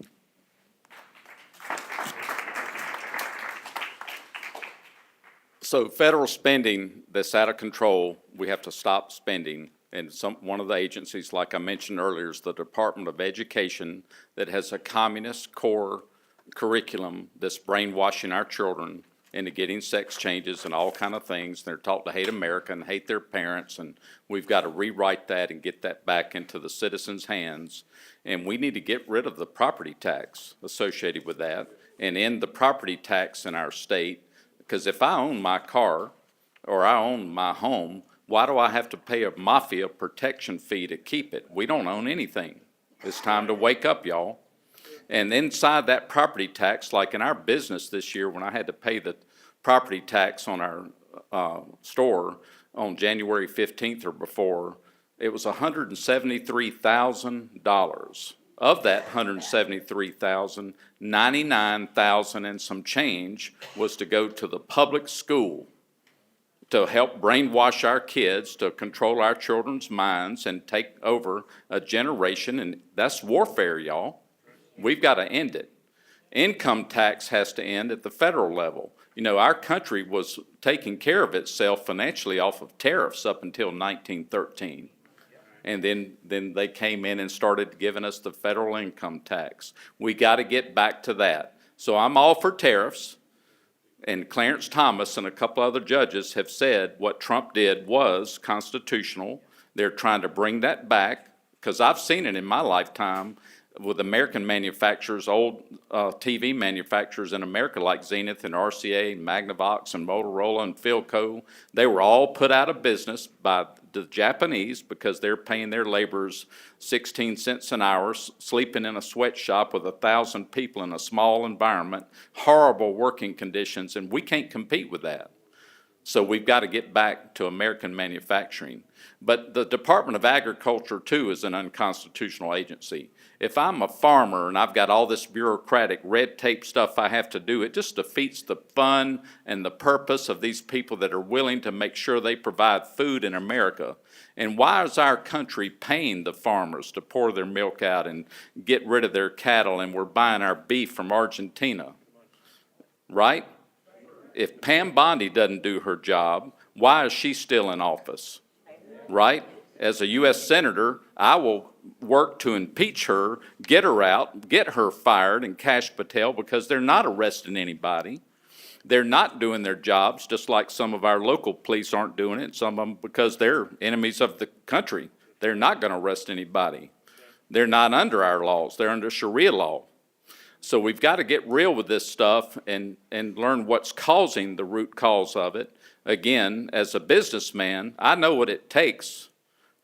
So federal spending that's out of control, we have to stop spending. And one of the agencies, like I mentioned earlier, is the Department of Education that has a communist core curriculum that's brainwashing our children into getting sex changes and all kind of things. They're taught to hate America and hate their parents, and we've got to rewrite that and get that back into the citizens' hands. And we need to get rid of the property tax associated with that and end the property tax in our state. Because if I own my car or I own my home, why do I have to pay a mafia protection fee to keep it? We don't own anything. It's time to wake up, y'all. And inside that property tax, like in our business this year, when I had to pay the property tax on our store on January 15th or before, it was $173,000. Of that $173,000, $99,000 and some change was to go to the public school to help brainwash our kids, to control our children's minds and take over a generation. And that's warfare, y'all. We've got to end it. Income tax has to end at the federal level. Our country was taking care of itself financially off of tariffs up until 1913. And then they came in and started giving us the federal income tax. We got to get back to that. So I'm all for tariffs. And Clarence Thomas and a couple other judges have said what Trump did was constitutional. They're trying to bring that back, because I've seen it in my lifetime with American manufacturers, old TV manufacturers in America like Zenith and RCA, and Magnavox and Motorola and Philco. They were all put out of business by the Japanese because they're paying their laborers 16 cents an hour, sleeping in a sweatshop with 1,000 people in a small environment, horrible working conditions, and we can't compete with that. So we've got to get back to American manufacturing. But the Department of Agriculture, too, is an unconstitutional agency. If I'm a farmer and I've got all this bureaucratic red tape stuff I have to do, it just defeats the fun and the purpose of these people that are willing to make sure they provide food in America. And why is our country paying the farmers to pour their milk out and get rid of their cattle, and we're buying our beef from Argentina? Right? If Pam Bondi doesn't do her job, Why is she still in office? Right? As a U.S. Senator, I will work to impeach her, get her out, get her fired, and Kash Patel, because they're not arresting anybody. They're not doing their jobs, just like some of our local police aren't doing it, some of them because they're enemies of the country. They're not going to arrest anybody. They're not under our laws. They're under Sharia law. So we've got to get real with this stuff and learn what's causing the root cause of it. Again, as a businessman, I know what it takes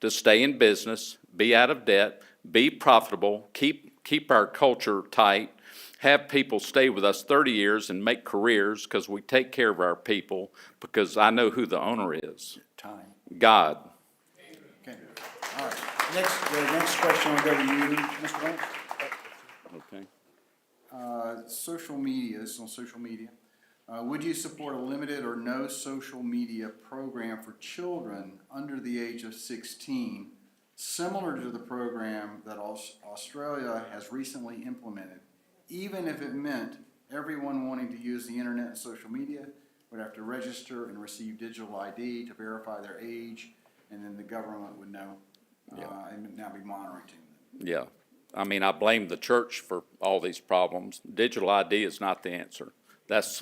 to stay in business, be out of debt, be profitable, keep our culture tight, have people stay with us 30 years and make careers because we take care of our people, because I know who the owner is. Time. God. Okay. All right. The next question will go to you, Mr. Lance. Okay. Social media, this is on social media. Would you support a limited or no social media program for children under the age of 16, similar to the program that Australia has recently implemented, even if it meant everyone wanting to use the internet and social media would have to register and receive digital ID to verify their age, and then the government would know and now be monitoring them? Yeah. I mean, I blame the church for all these problems. Digital ID is not the answer.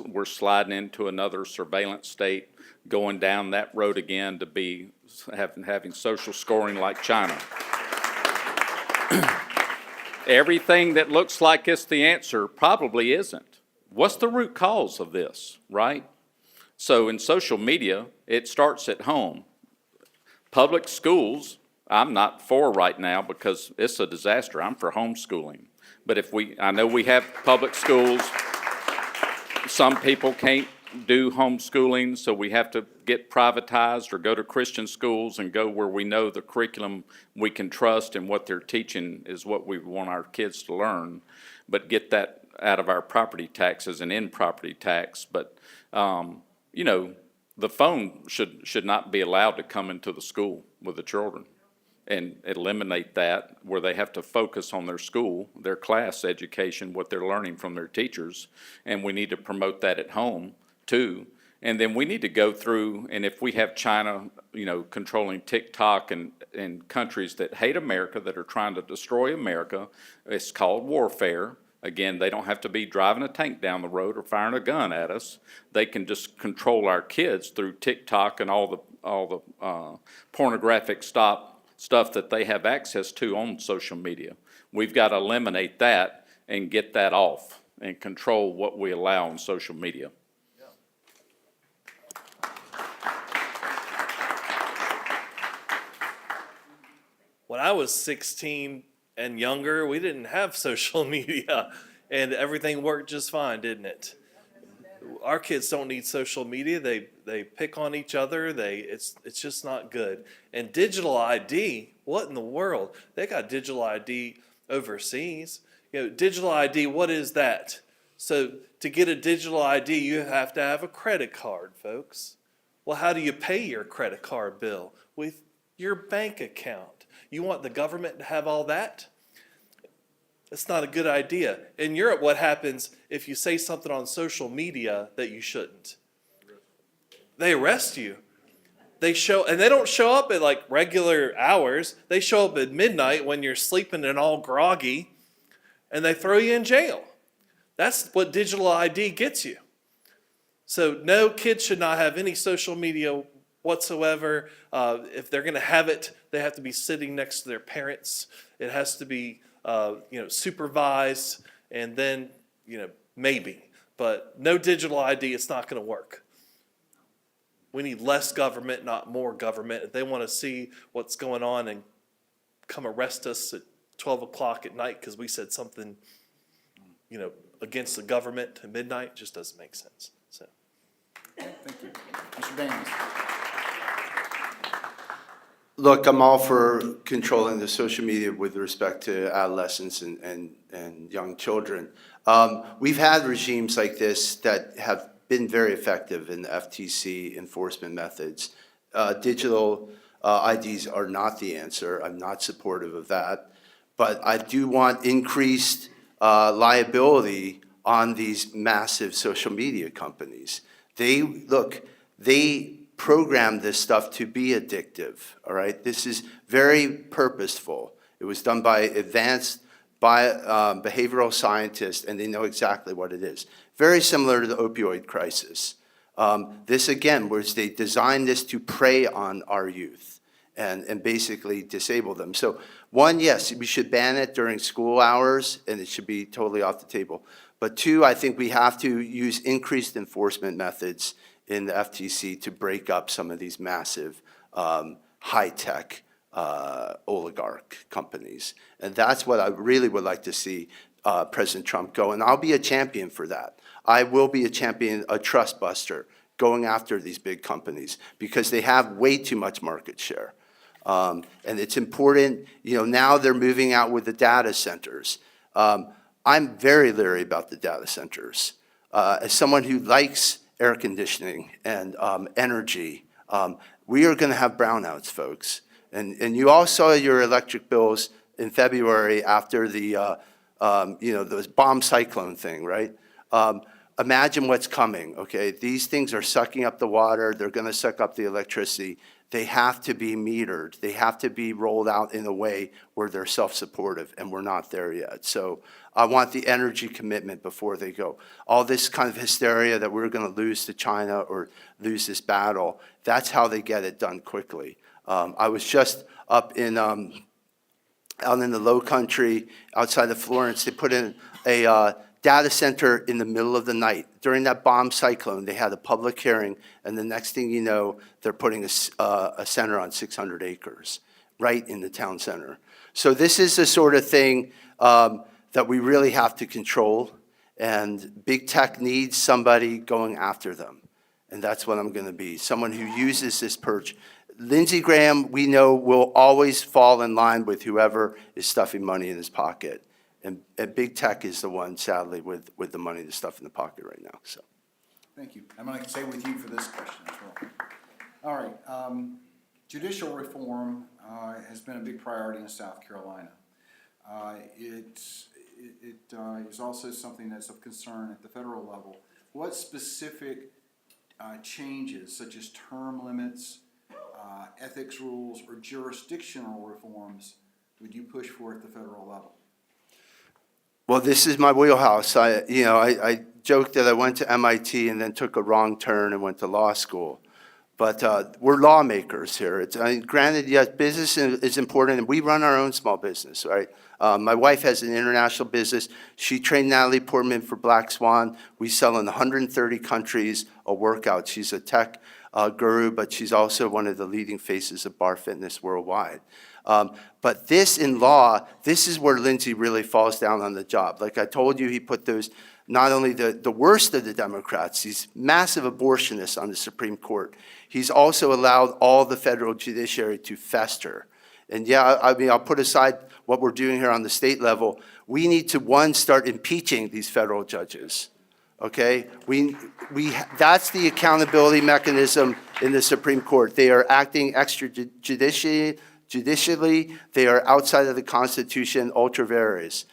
We're sliding into another surveillance state, going down that road again to be having social scoring like China. Everything that looks like it's the answer probably isn't. What's the root cause of this, right? So in social media, it starts at home. Public schools, I'm not for right now because it's a disaster. I'm for homeschooling. But I know we have public schools. Some people can't do homeschooling, so we have to get privatized or go to Christian schools and go where we know the curriculum we can trust and what they're teaching is what we want our kids to learn. But get that out of our property taxes and in property tax. But, the phone should not be allowed to come into the school with the children. And eliminate that where they have to focus on their school, their class education, what they're learning from their teachers. And we need to promote that at home too. And then we need to go through, and if we have China, controlling TikTok and countries that hate America, that are trying to destroy America, it's called warfare. Again, they don't have to be driving a tank down the road or firing a gun at us. They can just control our kids through TikTok and all the pornographic stuff that they have access to on social media. We've got to eliminate that and get that off and control what we allow on social media. When I was 16 and younger, we didn't have social media, and everything worked just fine, didn't it? Our kids don't need social media. They pick on each other. It's just not good. And digital ID, what in the world? They got digital ID overseas. Digital ID, what is that? So to get a digital ID, you have to have a credit card, folks. Well, how do you pay your credit card bill? With your bank account. You want the government to have all that? That's not a good idea. In Europe, what happens if you say something on social media that you shouldn't? They arrest you. And they don't show up at like regular hours. They show up at midnight when you're sleeping and all groggy, and they throw you in jail. That's what digital ID gets you. So no, kids should not have any social media whatsoever. If they're going to have it, they have to be sitting next to their parents. It has to be supervised, and then, maybe. But no digital ID, it's not going to work. We need less government, not more government. If they want to see what's going on and come arrest us at 12 o'clock at night because we said something, against the government at midnight, it just doesn't make sense. So. Thank you. Mr. Daines. Look, I'm all for controlling the social media with respect to adolescents and young children. We've had regimes like this that have been very effective in the FTC enforcement methods. Digital IDs are not the answer. I'm not supportive of that. But I do want increased liability on these massive social media companies. They programmed this stuff to be addictive, all right? This is very purposeful. It was done by advanced behavioral scientists, and they know exactly what it is. Very similar to the opioid crisis. This, again, was they designed this to prey on our youth and basically disable them. So one, yes, we should ban it during school hours, and it should be totally off the table. But two, I think we have to use increased enforcement methods in the FTC to break up some of these massive high-tech oligarch companies. And that's what I really would like to see President Trump go, and I'll be a champion for that. I will be a champion, a trust buster, going after these big companies because they have way too much market share. And it's important, now they're moving out with the data centers. I'm very leery about the data centers. As someone who likes air conditioning and energy, we are going to have brownouts, folks. And you all saw your electric bills in February after the the bomb cyclone thing, right? Imagine what's coming, okay? These things are sucking up the water. They're going to suck up the electricity. They have to be metered. They have to be rolled out in a way where they're self-supportive, and we're not there yet. So I want the energy commitment before they go. All this kind of hysteria that we're going to lose to China or lose this battle, that's how they get it done quickly. I was just up in out in the Low Country outside of Florence. They put in a data center in the middle of the night. During that bomb cyclone, they had a public hearing, and the next thing you know, they're putting a center on 600 acres right in the town center. So this is the sort of thing that we really have to control, and big tech needs somebody going after them, and that's what I'm going to be, someone who uses this perch. Lindsey Graham, we know, will always fall in line with whoever is stuffing money in his pocket. And big tech is the one, sadly, with the money to stuff in the pocket right now. So, Thank you. I'm going to stay with you for this question as well. All right. Judicial reform has been a big priority in South Carolina. It is also something that's of concern at the federal level. What specific changes, such as term limits, ethics rules, or jurisdictional reforms, would you push for at the federal level? well, this is my wheelhouse. I joked that I went to MIT and then took a wrong turn and went to law school. But we're lawmakers here. Granted, yes, business is important, and we run our own small business, right? My wife has an international business. She trained Natalie Portman for Black Swan. We sell in 130 countries a workout. She's a tech guru, but she's also one of the leading faces of bar fitness worldwide. But this in law, this is where Lindsey really falls down on the job. Like I told you, he put those, not only the worst of the Democrats, these massive abortionists on the Supreme Court. He's also allowed all the federal judiciary to fester. And yeah, I mean, I'll put aside what we're doing here on the state level. We need to, one, start impeaching these federal judges, okay? That's the accountability mechanism in the Supreme Court. They are acting extrajudicially. They are outside of the Constitution, ultra vires.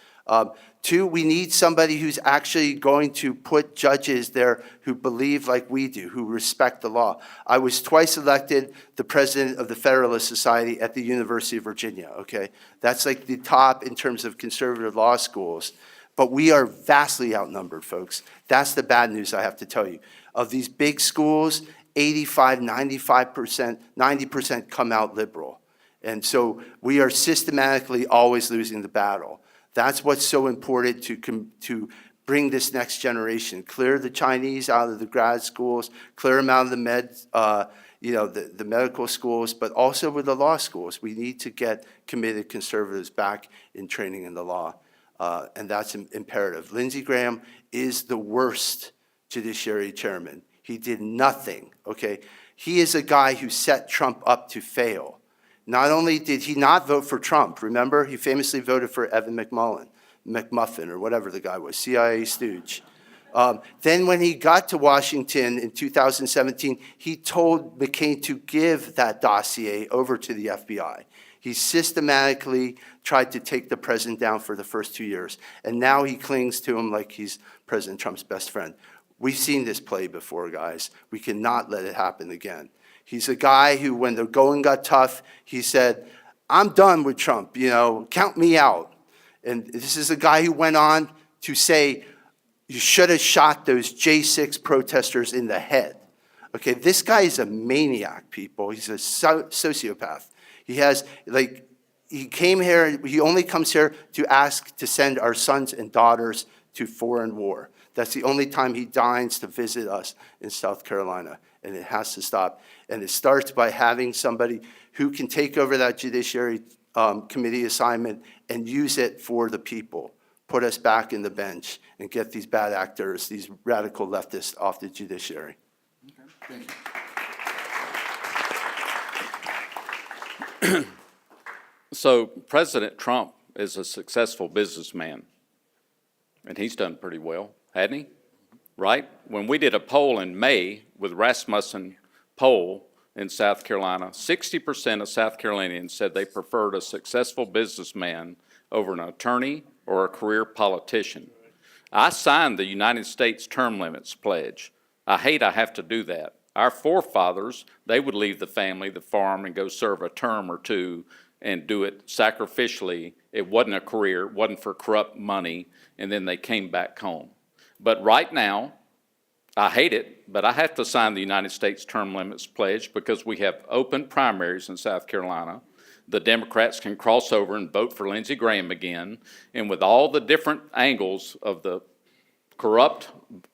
Two, we need somebody who's actually going to put judges there who believe like we do, who respect the law. I was twice elected the president of the Federalist Society at the University of Virginia, okay? That's like the top in terms of conservative law schools. But we are vastly outnumbered, folks. That's the bad news I have to tell you. Of these big schools, 85, 95%, 90% come out liberal. And so we are systematically always losing the battle. That's what's so important to bring this next generation. Clear the Chinese out of the grad schools, clear them out of the medical schools, but also with the law schools. We need to get committed conservatives back in training in the law, and that's imperative. Lindsey Graham is the worst judiciary chairman. He did nothing, okay? He is a guy who set Trump up to fail. Not only did he not vote for Trump, remember, he famously voted for Evan McMuffin, or whatever the guy was, CIA stooge. Then when he got to Washington in 2017, he told McCain to give that dossier over to the FBI. He systematically tried to take the president down for the first 2 years, and now he clings to him like he's President Trump's best friend. We've seen this play before, guys. We cannot let it happen again. He's a guy who, when the going got tough, he said, I'm done with Trump, count me out. And this is a guy who went on to say, you should have shot those J6 protesters in the head. Okay, this guy is a maniac, people. He's a sociopath. He came here, he only comes here to ask to send our sons and daughters to foreign war. That's the only time he deigns to visit us in South Carolina, and it has to stop. And it starts by having somebody who can take over that Judiciary Committee assignment and use it for the people, put us back in the bench, and get these bad actors, these radical leftists, off the judiciary. Thank you. So President Trump is a successful businessman, and he's done pretty well, hadn't he? Right? When we did a poll in May with Rasmussen poll in South Carolina, 60% of South Carolinians said they preferred a successful businessman over an attorney or a career politician. I signed the United States Term Limits Pledge. I hate I have to do that. Our forefathers, they would leave the family, the farm, and go serve a term or two and do it sacrificially. It wasn't a career, it wasn't for corrupt money, and then they came back home. But right now, I hate it, but I have to sign the United States Term Limits Pledge because we have open primaries in South Carolina. The Democrats can cross over and vote for Lindsey Graham again, and with all the different angles of the corrupt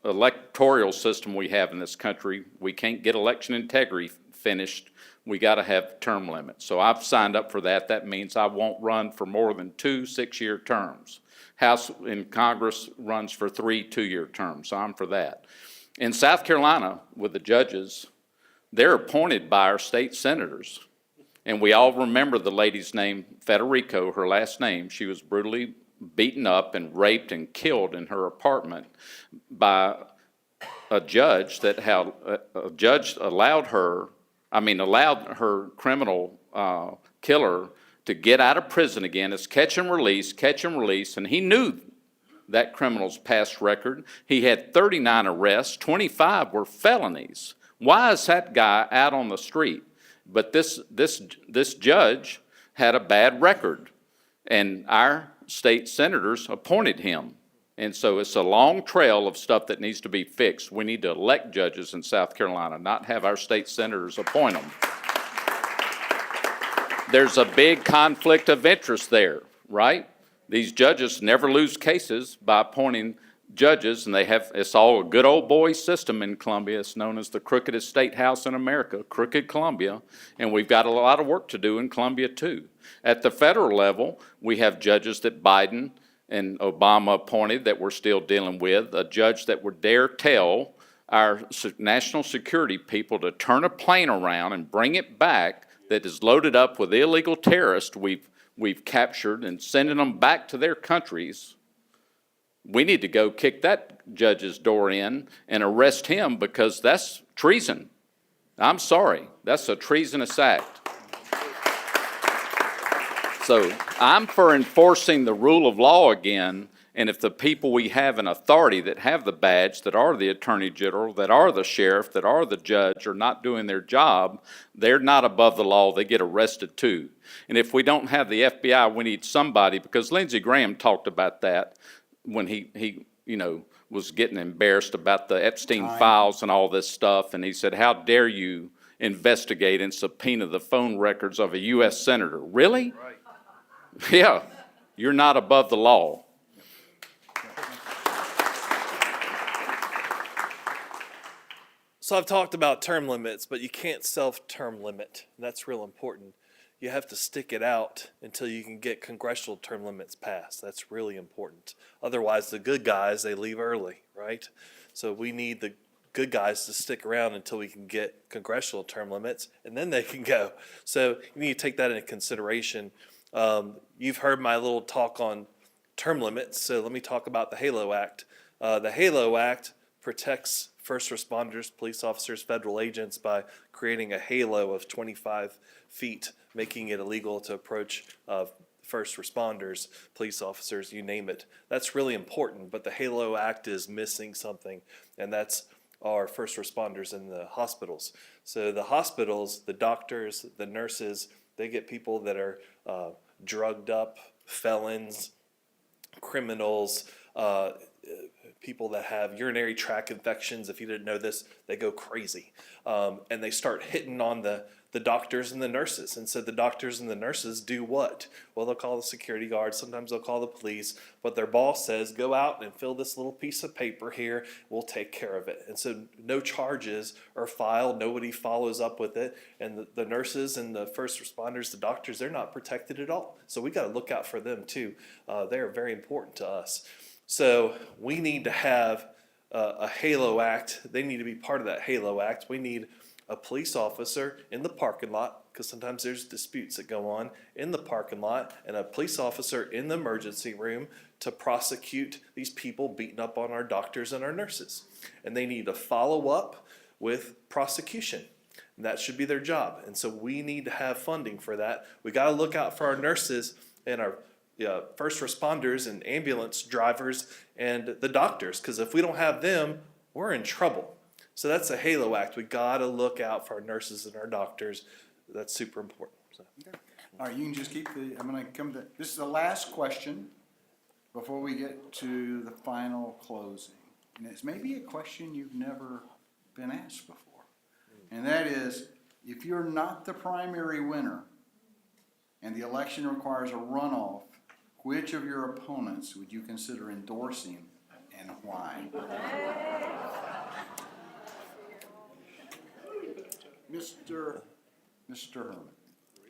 electoral system we have in this country, we can't get election integrity finished. We got to have term limits. So I've signed up for that. That means I won't run for more than 2 6-year terms. House in Congress runs for 3 2-year terms, so I'm for that. In South Carolina, with the judges, they're appointed by our state senators. And we all remember the lady's name, Federico, her last name. She was brutally beaten up and raped and killed in her apartment by a judge that allowed her criminal killer to get out of prison again. It's catch and release, and he knew that criminal's past record. He had 39 arrests, 25 were felonies. Why is that guy out on the street? But this judge had a bad record, and our state senators appointed him. And so it's a long trail of stuff that needs to be fixed. We need to elect judges in South Carolina, not have our state senators appoint them. There's a big conflict of interest there, right? These judges never lose cases by appointing judges, and it's all a good old boy system in Columbia. It's known as the crookedest state house in America, Crooked Columbia, and we've got a lot of work to do in Columbia too. At the federal level, we have judges that Biden and Obama appointed that we're still dealing with, a judge that would dare tell our national security people to turn a plane around and bring it back that is loaded up with illegal terrorists we've captured and sending them back to their countries. We need to go kick that judge's door in and arrest him because that's treason. I'm sorry, that's a treasonous act. So I'm for enforcing the rule of law again, and if the people we have in authority that have the badge, that are the attorney general, that are the sheriff, that are the judge, are not doing their job, they're not above the law, they get arrested too. And if we don't have the FBI, we need somebody, because Lindsey Graham talked about that when he was getting embarrassed about the Epstein files and all this stuff, and he said, how dare you investigate and subpoena the phone records of a U.S. senator? Really? Right. Yeah, you're not above the law. So I've talked about term limits, but you can't self-term limit. That's real important. You have to stick it out until you can get congressional term limits passed. That's really important. Otherwise, the good guys, they leave early, right? So we need the good guys to stick around until we can get congressional term limits, and then they can go. So you need to take that into consideration. You've heard my little talk on term limits, so let me talk about the HALO Act. The HALO Act protects first responders, police officers, federal agents by creating a halo of 25 feet, making it illegal to approach first responders, police officers, you name it. That's really important, but the HALO Act is missing something, and that's are first responders in the hospitals. So the hospitals, the doctors, the nurses, they get people that are drugged up, felons, criminals, people that have urinary tract infections. If you didn't know this, they go crazy. And they start hitting on the doctors and the nurses. And so the doctors and the nurses do what? Well, they'll call the security guards. Sometimes they'll call the police. But their boss says, go out and fill this little piece of paper here. We'll take care of it. And so no charges are filed. Nobody follows up with it. And the nurses and the first responders, the doctors, they're not protected at all. So we got to look out for them too. They're very important to us. So we need to have a HALO Act. They need to be part of that HALO Act. We need a police officer in the parking lot, because sometimes there's disputes that go on in the parking lot, and a police officer in the emergency room to prosecute these people beating up on our doctors and our nurses. And they need to follow up with prosecution. And that should be their job. And so we need to have funding for that. We got to look out for our nurses and our first responders and ambulance drivers and the doctors, because if we don't have them, we're in trouble. So that's a HALO Act. We got to look out for our nurses and our doctors. That's super important. So. All right, you can just keep I'm going to come to, this is the last question before we get to the final closing. And it's maybe a question you've never been asked before. And that is, if you're not the primary winner and the election requires a runoff, which of your opponents would you consider endorsing and why? Mr. Herman.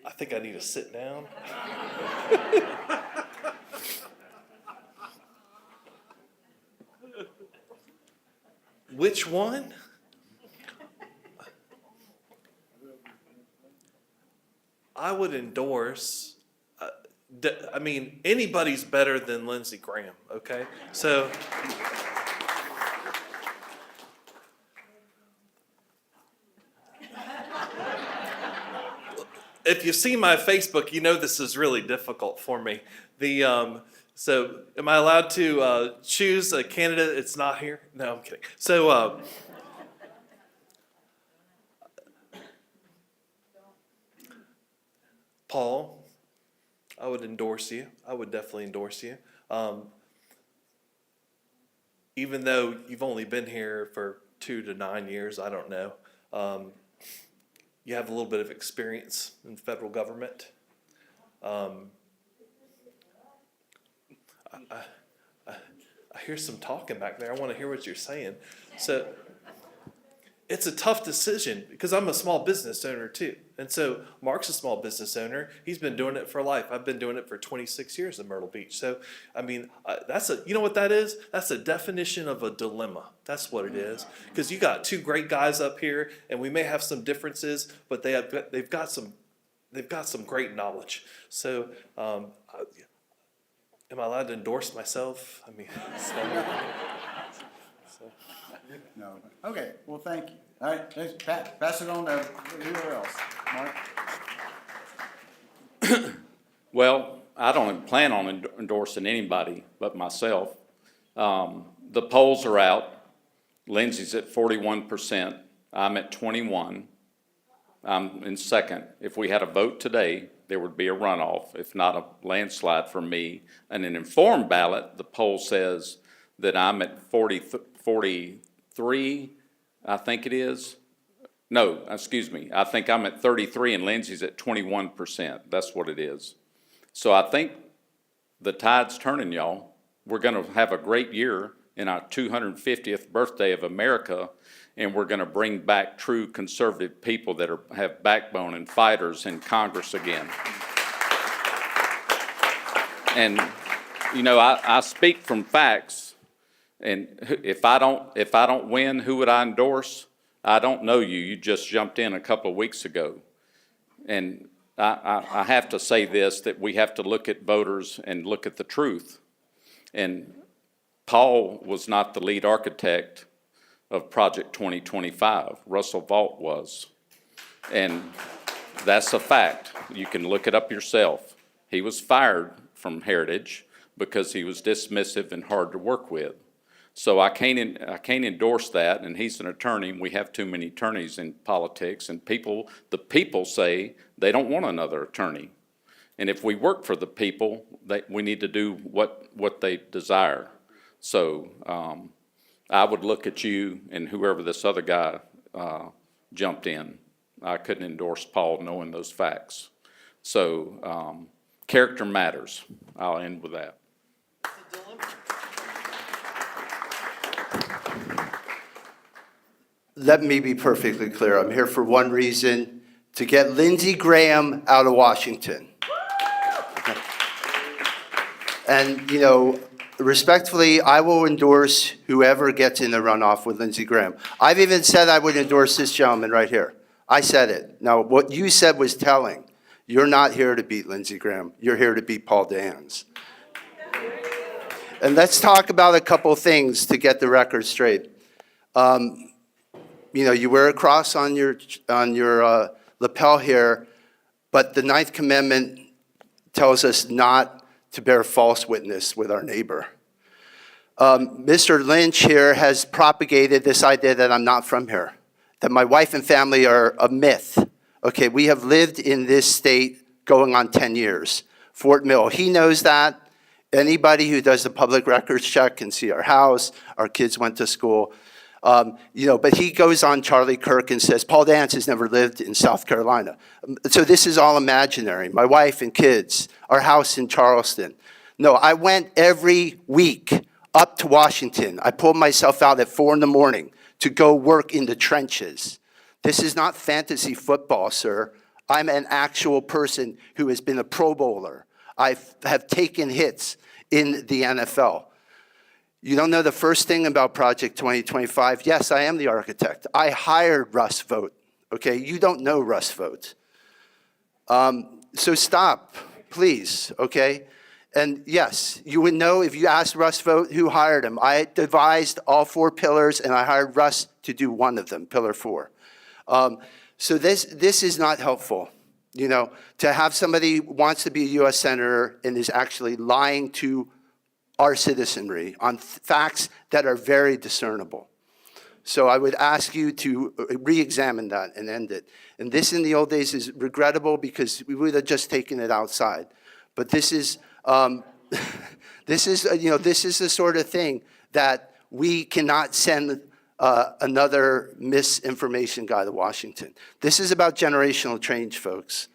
I think I need to sit down. Which one? I would endorse, I mean, anybody's better than Lindsey Graham, okay? So, if you see my Facebook, you know this is really difficult for me. So am I allowed to choose a candidate? It's not here? No, I'm kidding. So Paul, I would endorse you. I would definitely endorse you. Even though you've only been here for 2 to 9 years, I don't know. You have a little bit of experience in federal government. I hear some talking back there. I want to hear what you're saying. So it's a tough decision because I'm a small business owner too. And so Mark's a small business owner. He's been doing it for life. I've been doing it for 26 years in Myrtle Beach. So, I mean, you know what that is? That's a definition of a dilemma. That's what it is. Because you got two great guys up here, and we may have some differences, but they've got some great knowledge. So, am I allowed to endorse myself? I mean, No. Okay, well, thank you. All right, thanks. Pass it on to whoever else. Mark? Well, I don't plan on endorsing anybody but myself. The polls are out. Lindsay's at 41%. I'm at 21%. I'm in second. If we had a vote today, there would be a runoff, if not a landslide for me. And an informed ballot, the poll says that I'm at 43, I think it is. No, excuse me. I think I'm at 33 and Lindsay's at 21%. That's what it is. So I think the tide's turning, y'all. We're going to have a great year in our 250th birthday of America, and we're going to bring back true conservative people that have backbone and fighters in Congress again. And, you know, I speak from facts. And if I don't win, who would I endorse? I don't know you. You just jumped in a couple of weeks ago. And I have to say this, that we have to look at voters and look at the truth. And Paul was not the lead architect of Project 2025. Russell Vaught was. And that's a fact. You can look it up yourself. He was fired from Heritage because he was dismissive and hard to work with. So I can't endorse that, and he's an attorney, and we have too many attorneys in politics, and the people say they don't want another attorney. And if we work for the people, we need to do what they desire. So, I would look at you and whoever this other guy, jumped in. I couldn't endorse Paul knowing those facts. So, character matters. I'll end with that. Let me be perfectly clear. I'm here for one reason, to get Lindsey Graham out of Washington. And, you know, respectfully, I will endorse whoever gets in the runoff with Lindsey Graham. I've even said I would endorse this gentleman right here. I said it. Now, what you said was telling. You're not here to beat Lindsey Graham. You're here to beat Paul Dans. And let's talk about a couple things to get the record straight. You know, you wear a cross on your lapel here, but the Ninth Commandment tells us not to bear false witness with our neighbor. Mr. Lynch here has propagated this idea that I'm not from here, that my wife and family are a myth. Okay, we have lived in this state going on 10 years. Fort Mill, he knows that. Anybody who does the public records check can see our house, our kids went to school. You know, but he goes on Charlie Kirk and says, Paul Dans has never lived in South Carolina. So this is all imaginary. My wife and kids, our house in Charleston. No, I went every week up to Washington. I pulled myself out at 4 a.m. to go work in the trenches. This is not fantasy football, sir. I'm an actual person who has been a Pro Bowler. I have taken hits in the NFL. You don't know the first thing about Project 2025? Yes, I am the architect. I hired Russ Vogt, okay? You don't know Russ Vogt. So stop, please, okay? And yes, you would know if you asked Russ Vogt who hired him. I devised all 4 pillars, and I hired Russ to do one of them, pillar 4. So this is not helpful, you know, to have somebody who wants to be a U.S. Senator and is actually lying to our citizenry on facts that are very discernible. So I would ask you to re-examine that and end it. And this in the old days is regrettable because we would have just taken it outside. But this is, this is the sort of thing that we cannot send another misinformation guy to Washington. This is about generational change, folks.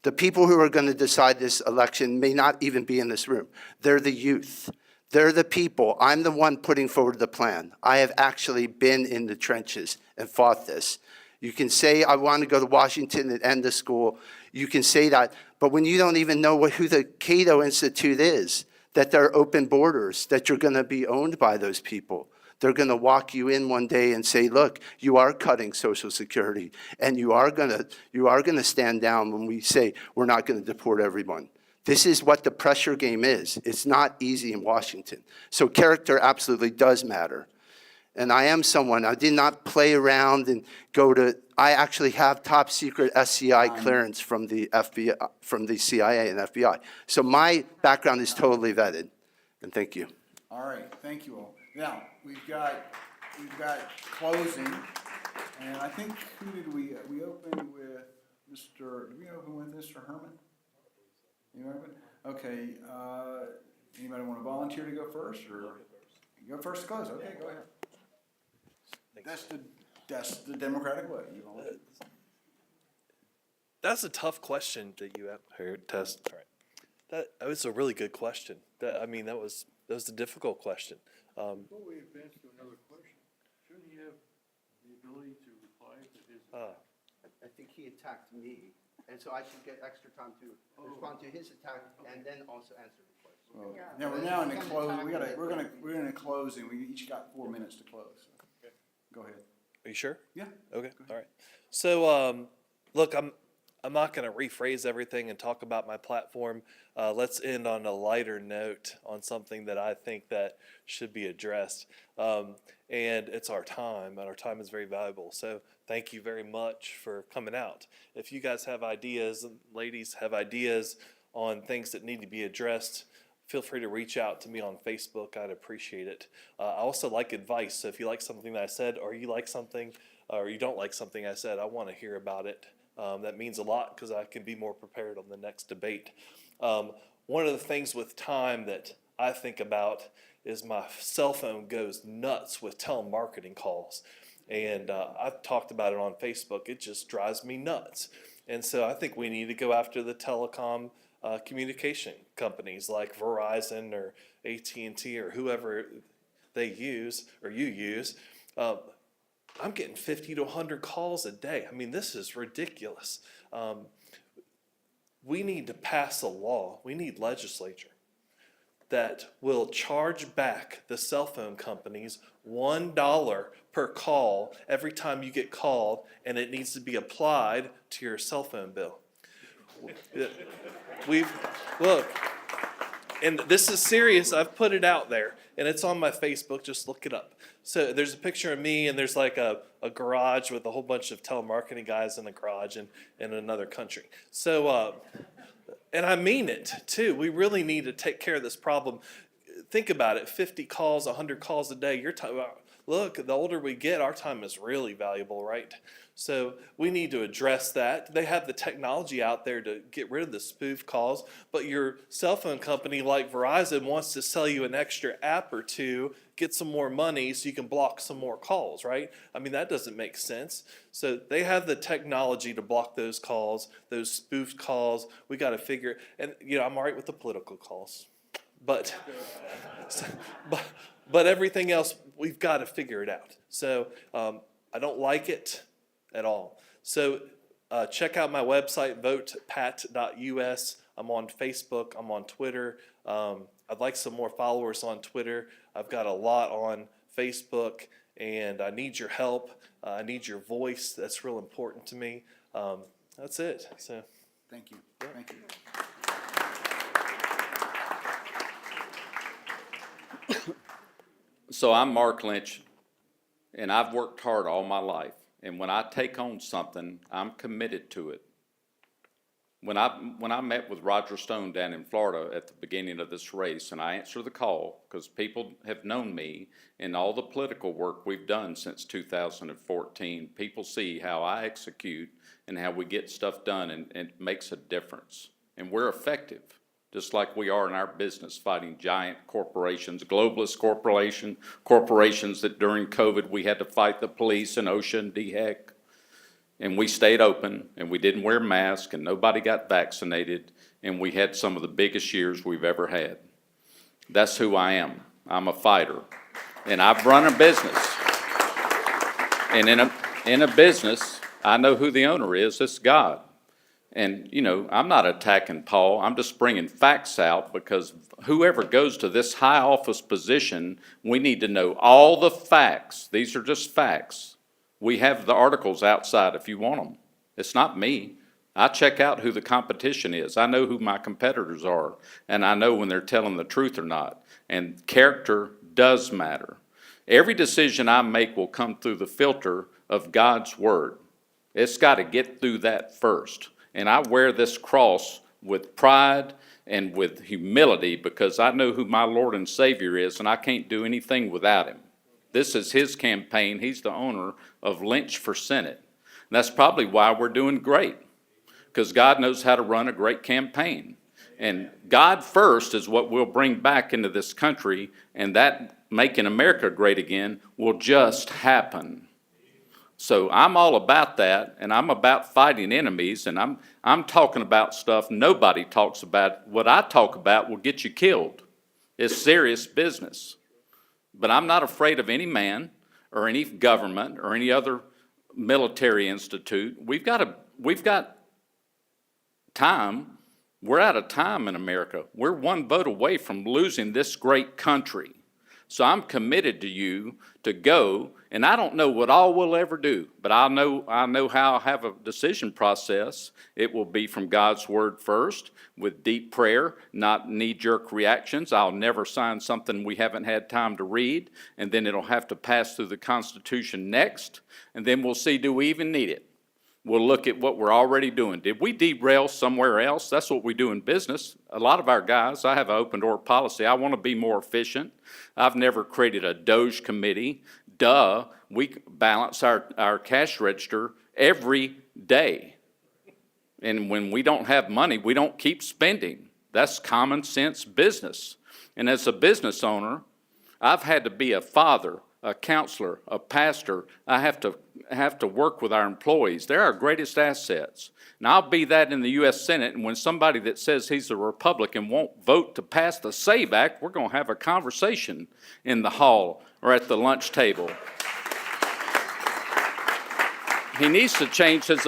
The people who are going to decide this election may not even be in this room. They're the youth. They're the people. I'm the one putting forward the plan. I have actually been in the trenches and fought this. You can say, I want to go to Washington and end the school. You can say that. But when you don't even know who the Cato Institute is, that there are open borders, that you're going to be owned by those people. They're going to walk you in one day and say, look, you are cutting Social Security, and you are going to stand down when we say we're not going to deport everyone. This is what the pressure game is. It's not easy in Washington. So character absolutely does matter. And I am someone, I did not play around and I actually have top secret SCI clearance from the FBI, from the CIA and FBI. So my background is totally vetted. And thank you. All right, thank you all. Now, we've got closing, and I think, who did we opened with did we open with Mr. Herman? You open? Okay, anybody want to volunteer to go first, or? You go first to close, okay, go ahead. That's the democratic way. You know. That's a tough question that you have here, Tess. All right. That was a really good question. That was a difficult question. Before we advance to another question, shouldn't he have the ability to reply to his? I think he attacked me, and so I should get extra time to respond to his attack and then also answer the question. Well, now we're now in the close. We're in a closing. We each got 4 minutes to close. Okay. Go ahead. Are you sure? Yeah. Okay. All right. So, look, I'm not going to rephrase everything and talk about my platform. Let's end on a lighter note on something that I think that should be addressed. And it's our time, and our time is very valuable. So thank you very much for coming out. If you guys have ideas, and ladies have ideas on things that need to be addressed, feel free to reach out to me on Facebook. I'd appreciate it. I also like advice. So if you like something that I said, or you like something, or you don't like something I said, I want to hear about it. That means a lot because I can be more prepared on the next debate. One of the things with time that I think about is my cell phone goes nuts with telemarketing calls. And I've talked about it on Facebook. It just drives me nuts. And so I think we need to go after the telecom communication companies like Verizon or AT&T or whoever they use or you use. I'm getting 50 to 100 calls a day. I mean, this is ridiculous. We need to pass a law. We need legislature that will charge back the cell phone companies $1 per call every time you get called, and it needs to be applied to your cell phone bill. Look, and this is serious. I've put it out there, and it's on my Facebook. Just look it up. So there's a picture of me, and there's like a garage with a whole bunch of telemarketing guys in the garage in another country. So, and I mean it too. We really need to take care of this problem. Think about it, 50 calls, 100 calls a day. Your time, look, the older we get, our time is really valuable, right? So we need to address that. They have the technology out there to get rid of the spoof calls, but your cell phone company like Verizon wants to sell you an extra app or two, get some more money so you can block some more calls, right? I mean, that doesn't make sense. So they have the technology to block those calls, those spoofed calls. We got to figure, and I'm all right with the political calls, but everything else, we've got to figure it out. So I don't like it at all. So check out my website, votepat.us. I'm on Facebook. I'm on Twitter. I'd like some more followers on Twitter. I've got a lot on Facebook, and I need your help. I need your voice. That's real important to me. That's it. So, Thank you. Thank you. So I'm Mark Lynch, and I've worked hard all my life. And when I take on something, I'm committed to it. When I met with Roger Stone down in Florida at the beginning of this race, and I answered the call because people have known me and all the political work we've done since 2014, people see how I execute and how we get stuff done, and it makes a difference. And we're effective, just like we are in our business fighting giant corporations, globalist corporations that during COVID we had to fight the police and OSHA and DHEC. And we stayed open, and we didn't wear masks, and nobody got vaccinated, and we had some of the biggest years we've ever had. That's who I am. I'm a fighter, and I've run a business. And in a business, I know who the owner is. It's God. And, I'm not attacking Paul. I'm just bringing facts out because whoever goes to this high office position, we need to know all the facts. These are just facts. We have the articles outside if you want them. It's not me. I check out who the competition is. I know who my competitors are, and I know when they're telling the truth or not. And character does matter. Every decision I make will come through the filter of God's word. It's got to get through that first. And I wear this cross with pride and with humility because I know who my Lord and Savior is, and I can't do anything without him. This is his campaign. He's the owner of Lynch for Senate. And that's probably why we're doing great, because God knows how to run a great campaign. And God first is what we'll bring back into this country, and that making America great again will just happen. So I'm all about that, and I'm about fighting enemies, and I'm talking about stuff nobody talks about. What I talk about will get you killed. It's serious business. But I'm not afraid of any man or any government or any other military institute. We've got time. We're out of time in America. We're one vote away from losing this great country. So I'm committed to you to go, and I don't know what all we'll ever do, but I know how I'll have a decision process. It will be from God's word first, with deep prayer, not knee-jerk reactions. I'll never sign something we haven't had time to read, and then it'll have to pass through the Constitution next, and then we'll see, do we even need it? We'll look at what we're already doing. Did we derail somewhere else? That's what we do in business. A lot of our guys, I have an open door policy. I want to be more efficient. I've never created a Doge committee. We balance our cash register every day. And when we don't have money, we don't keep spending. That's common sense business. And as a business owner, I've had to be a father, a counselor, a pastor. I have to work with our employees. They're our greatest assets. And I'll be that in the U.S. Senate, and when somebody that says he's a Republican won't vote to pass the SAVE Act, we're going to have a conversation in the hall or at the lunch table. He needs to change his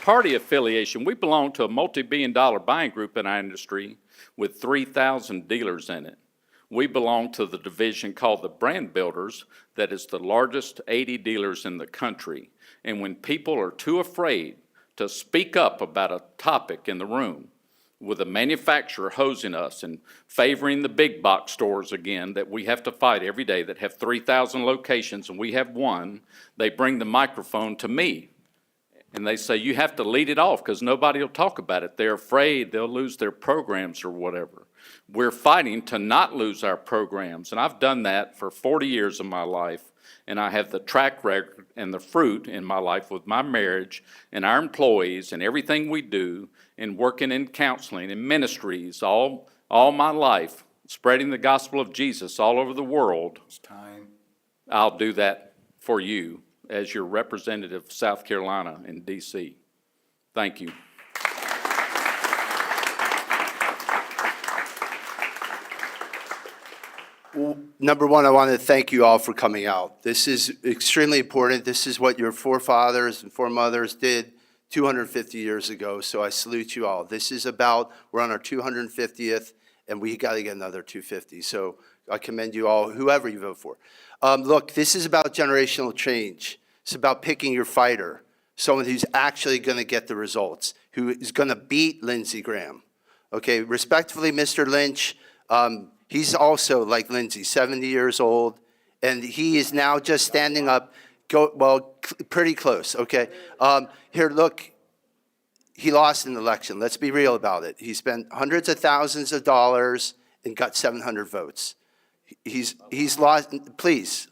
party affiliation. We belong to a multi-billion-dollar buying group in our industry with 3,000 dealers in it. We belong to the division called the Brand Builders that is the largest 80 dealers in the country. And when people are too afraid to speak up about a topic in the room, with a manufacturer hosing us and favoring the big box stores again that we have to fight every day that have 3,000 locations and we have one, they bring the microphone to me. And they say, you have to lead it off because nobody will talk about it. They're afraid they'll lose their programs or whatever. We're fighting to not lose our programs. And I've done that for 40 years of my life. And I have the track record and the fruit in my life with my marriage and our employees and everything we do and working in counseling and ministries all my life, spreading the gospel of Jesus all over the world. It's time. I'll do that for you as your representative of South Carolina in D.C. Thank you. Well, number one, I want to thank you all for coming out. This is extremely important. This is what your forefathers and foremothers did 250 years ago, so I salute you all. This is about, we're on our 250th, and we got to get another 250. So I commend you all, whoever you vote for. Look, this is about generational change. It's about picking your fighter, someone who's actually going to get the results, who is going to beat Lindsey Graham. Okay, respectfully, Mr. Lynch, he's also like Lindsey, 70 years old, and he is now just standing up, pretty close, okay? Here, look, he lost an election. Let's be real about it. He spent hundreds of thousands of dollars and got 700 votes. He's lost, please.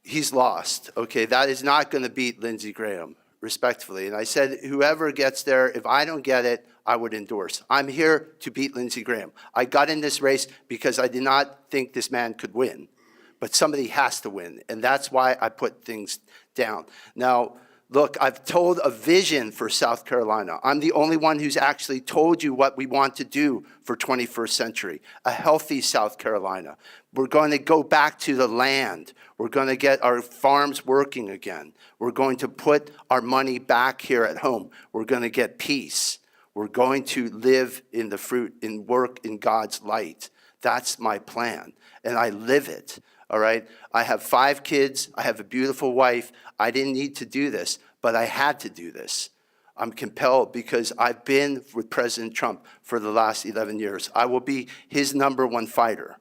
He's lost, okay? That is not going to beat Lindsey Graham, respectfully. And I said, whoever gets there, if I don't get it, I would endorse. I'm here to beat Lindsey Graham. I got in this race because I did not think this man could win. But somebody has to win, and that's why I put things down. Now, look, I've told a vision for South Carolina. I'm the only one who's actually told you what we want to do for 21st century, a healthy South Carolina. We're going to go back to the land. We're going to get our farms working again. We're going to put our money back here at home. We're going to get peace. We're going to live in the fruit and work in God's light. That's my plan, and I live it. All right, I have 5 kids. I have a beautiful wife. I didn't need to do this, but I had to do this. I'm compelled because I've been with President Trump for the last 11 years. I will be his #1 fighter,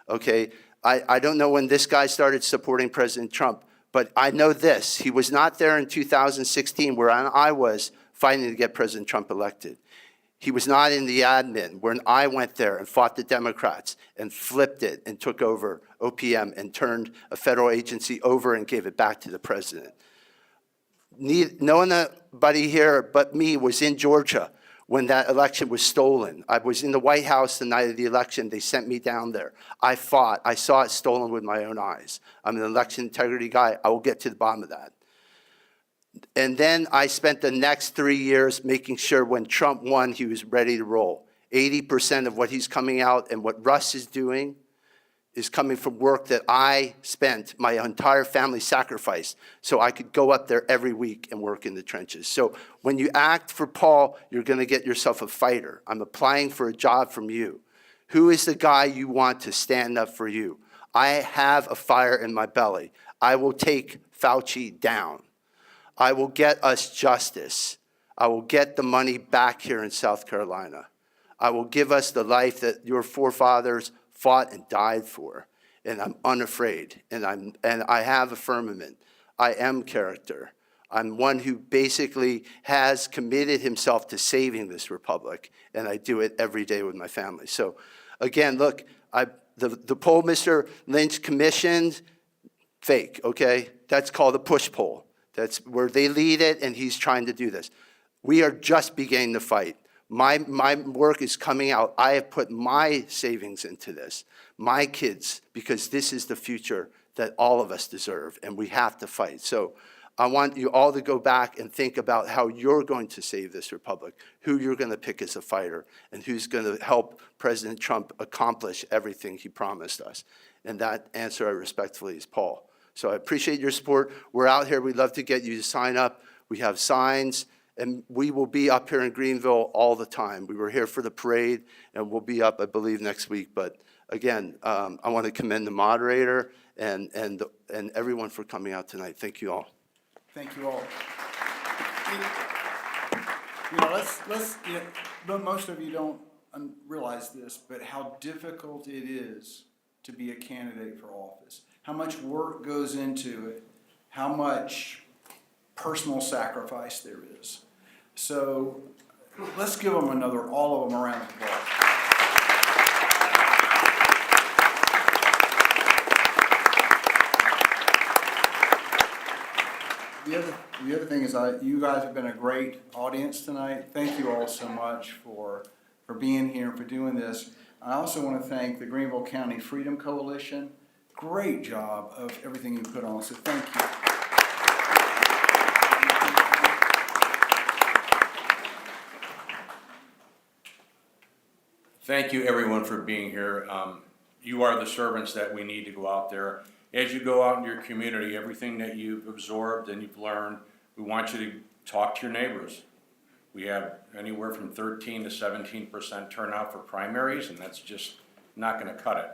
okay? I don't know when this guy started supporting President Trump, but I know this. He was not there in 2016 where I was fighting to get President Trump elected. He was not in the admin when I went there and fought the Democrats and flipped it and took over OPM and turned a federal agency over and gave it back to the president. Nobody here but me was in Georgia when that election was stolen. I was in the White House the night of the election. They sent me down there. I fought. I saw it stolen with my own eyes. I'm an election integrity guy. I will get to the bottom of that. And then I spent the next 3 years making sure when Trump won, he was ready to roll. 80% of what he's coming out and what Russ is doing is coming from work that I spent, my entire family sacrificed, so I could go up there every week and work in the trenches. So when you act for Paul, you're going to get yourself a fighter. I'm applying for a job from you. Who is the guy you want to stand up for you? I have a fire in my belly. I will take Fauci down. I will get us justice. I will get the money back here in South Carolina. I will give us the life that your forefathers fought and died for. And I'm unafraid. And I have a firmament. I am character. I'm one who basically has committed himself to saving this republic, and I do it every day with my family. So again, look, the poll Mr. Lynch commissioned, fake, okay? That's called a push poll. That's where they lead it, and he's trying to do this. We are just beginning the fight. My work is coming out. I have put my savings into this, my kids, because this is the future that all of us deserve, and we have to fight. So I want you all to go back and think about how you're going to save this republic, who you're going to pick as a fighter, and who's going to help President Trump accomplish everything he promised us. And that answer, I respectfully, is Paul. So I appreciate your support. We're out here. We'd love to get you to sign up. We have signs, and we will be up here in Greenville all the time. We were here for the parade, and we'll be up, I believe, next week. But again, I want to commend the moderator and everyone for coming out tonight. Thank you all. Thank you all. Most of you don't realize this, but how difficult it is to be a candidate for office. How much work goes into it, how much personal sacrifice there is. So let's give them all of them a round of applause. The other thing is, you guys have been a great audience tonight. Thank you all so much for being here and for doing this. I also want to thank the Greenville County Freedom Coalition. Great job of everything you put on, so thank you. Thank you, everyone, for being here. You are the servants that we need to go out there. As you go out in your community, everything that you've absorbed and you've learned, we want you to talk to your neighbors. We have anywhere from 13 to 17% turnout for primaries, and that's just not going to cut it.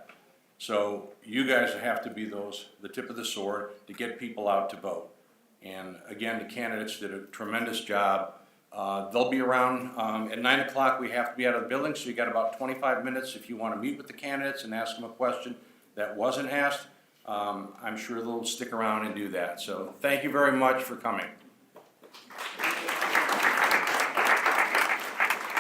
So you guys have to be the tip of the sword to get people out to vote. And again, the candidates did a tremendous job. They'll be around at 9 o'clock. We have to be out of the building, so you got about 25 minutes if you want to meet with the candidates and ask them a question that wasn't asked. I'm sure they'll stick around and do that. So thank you very much for coming.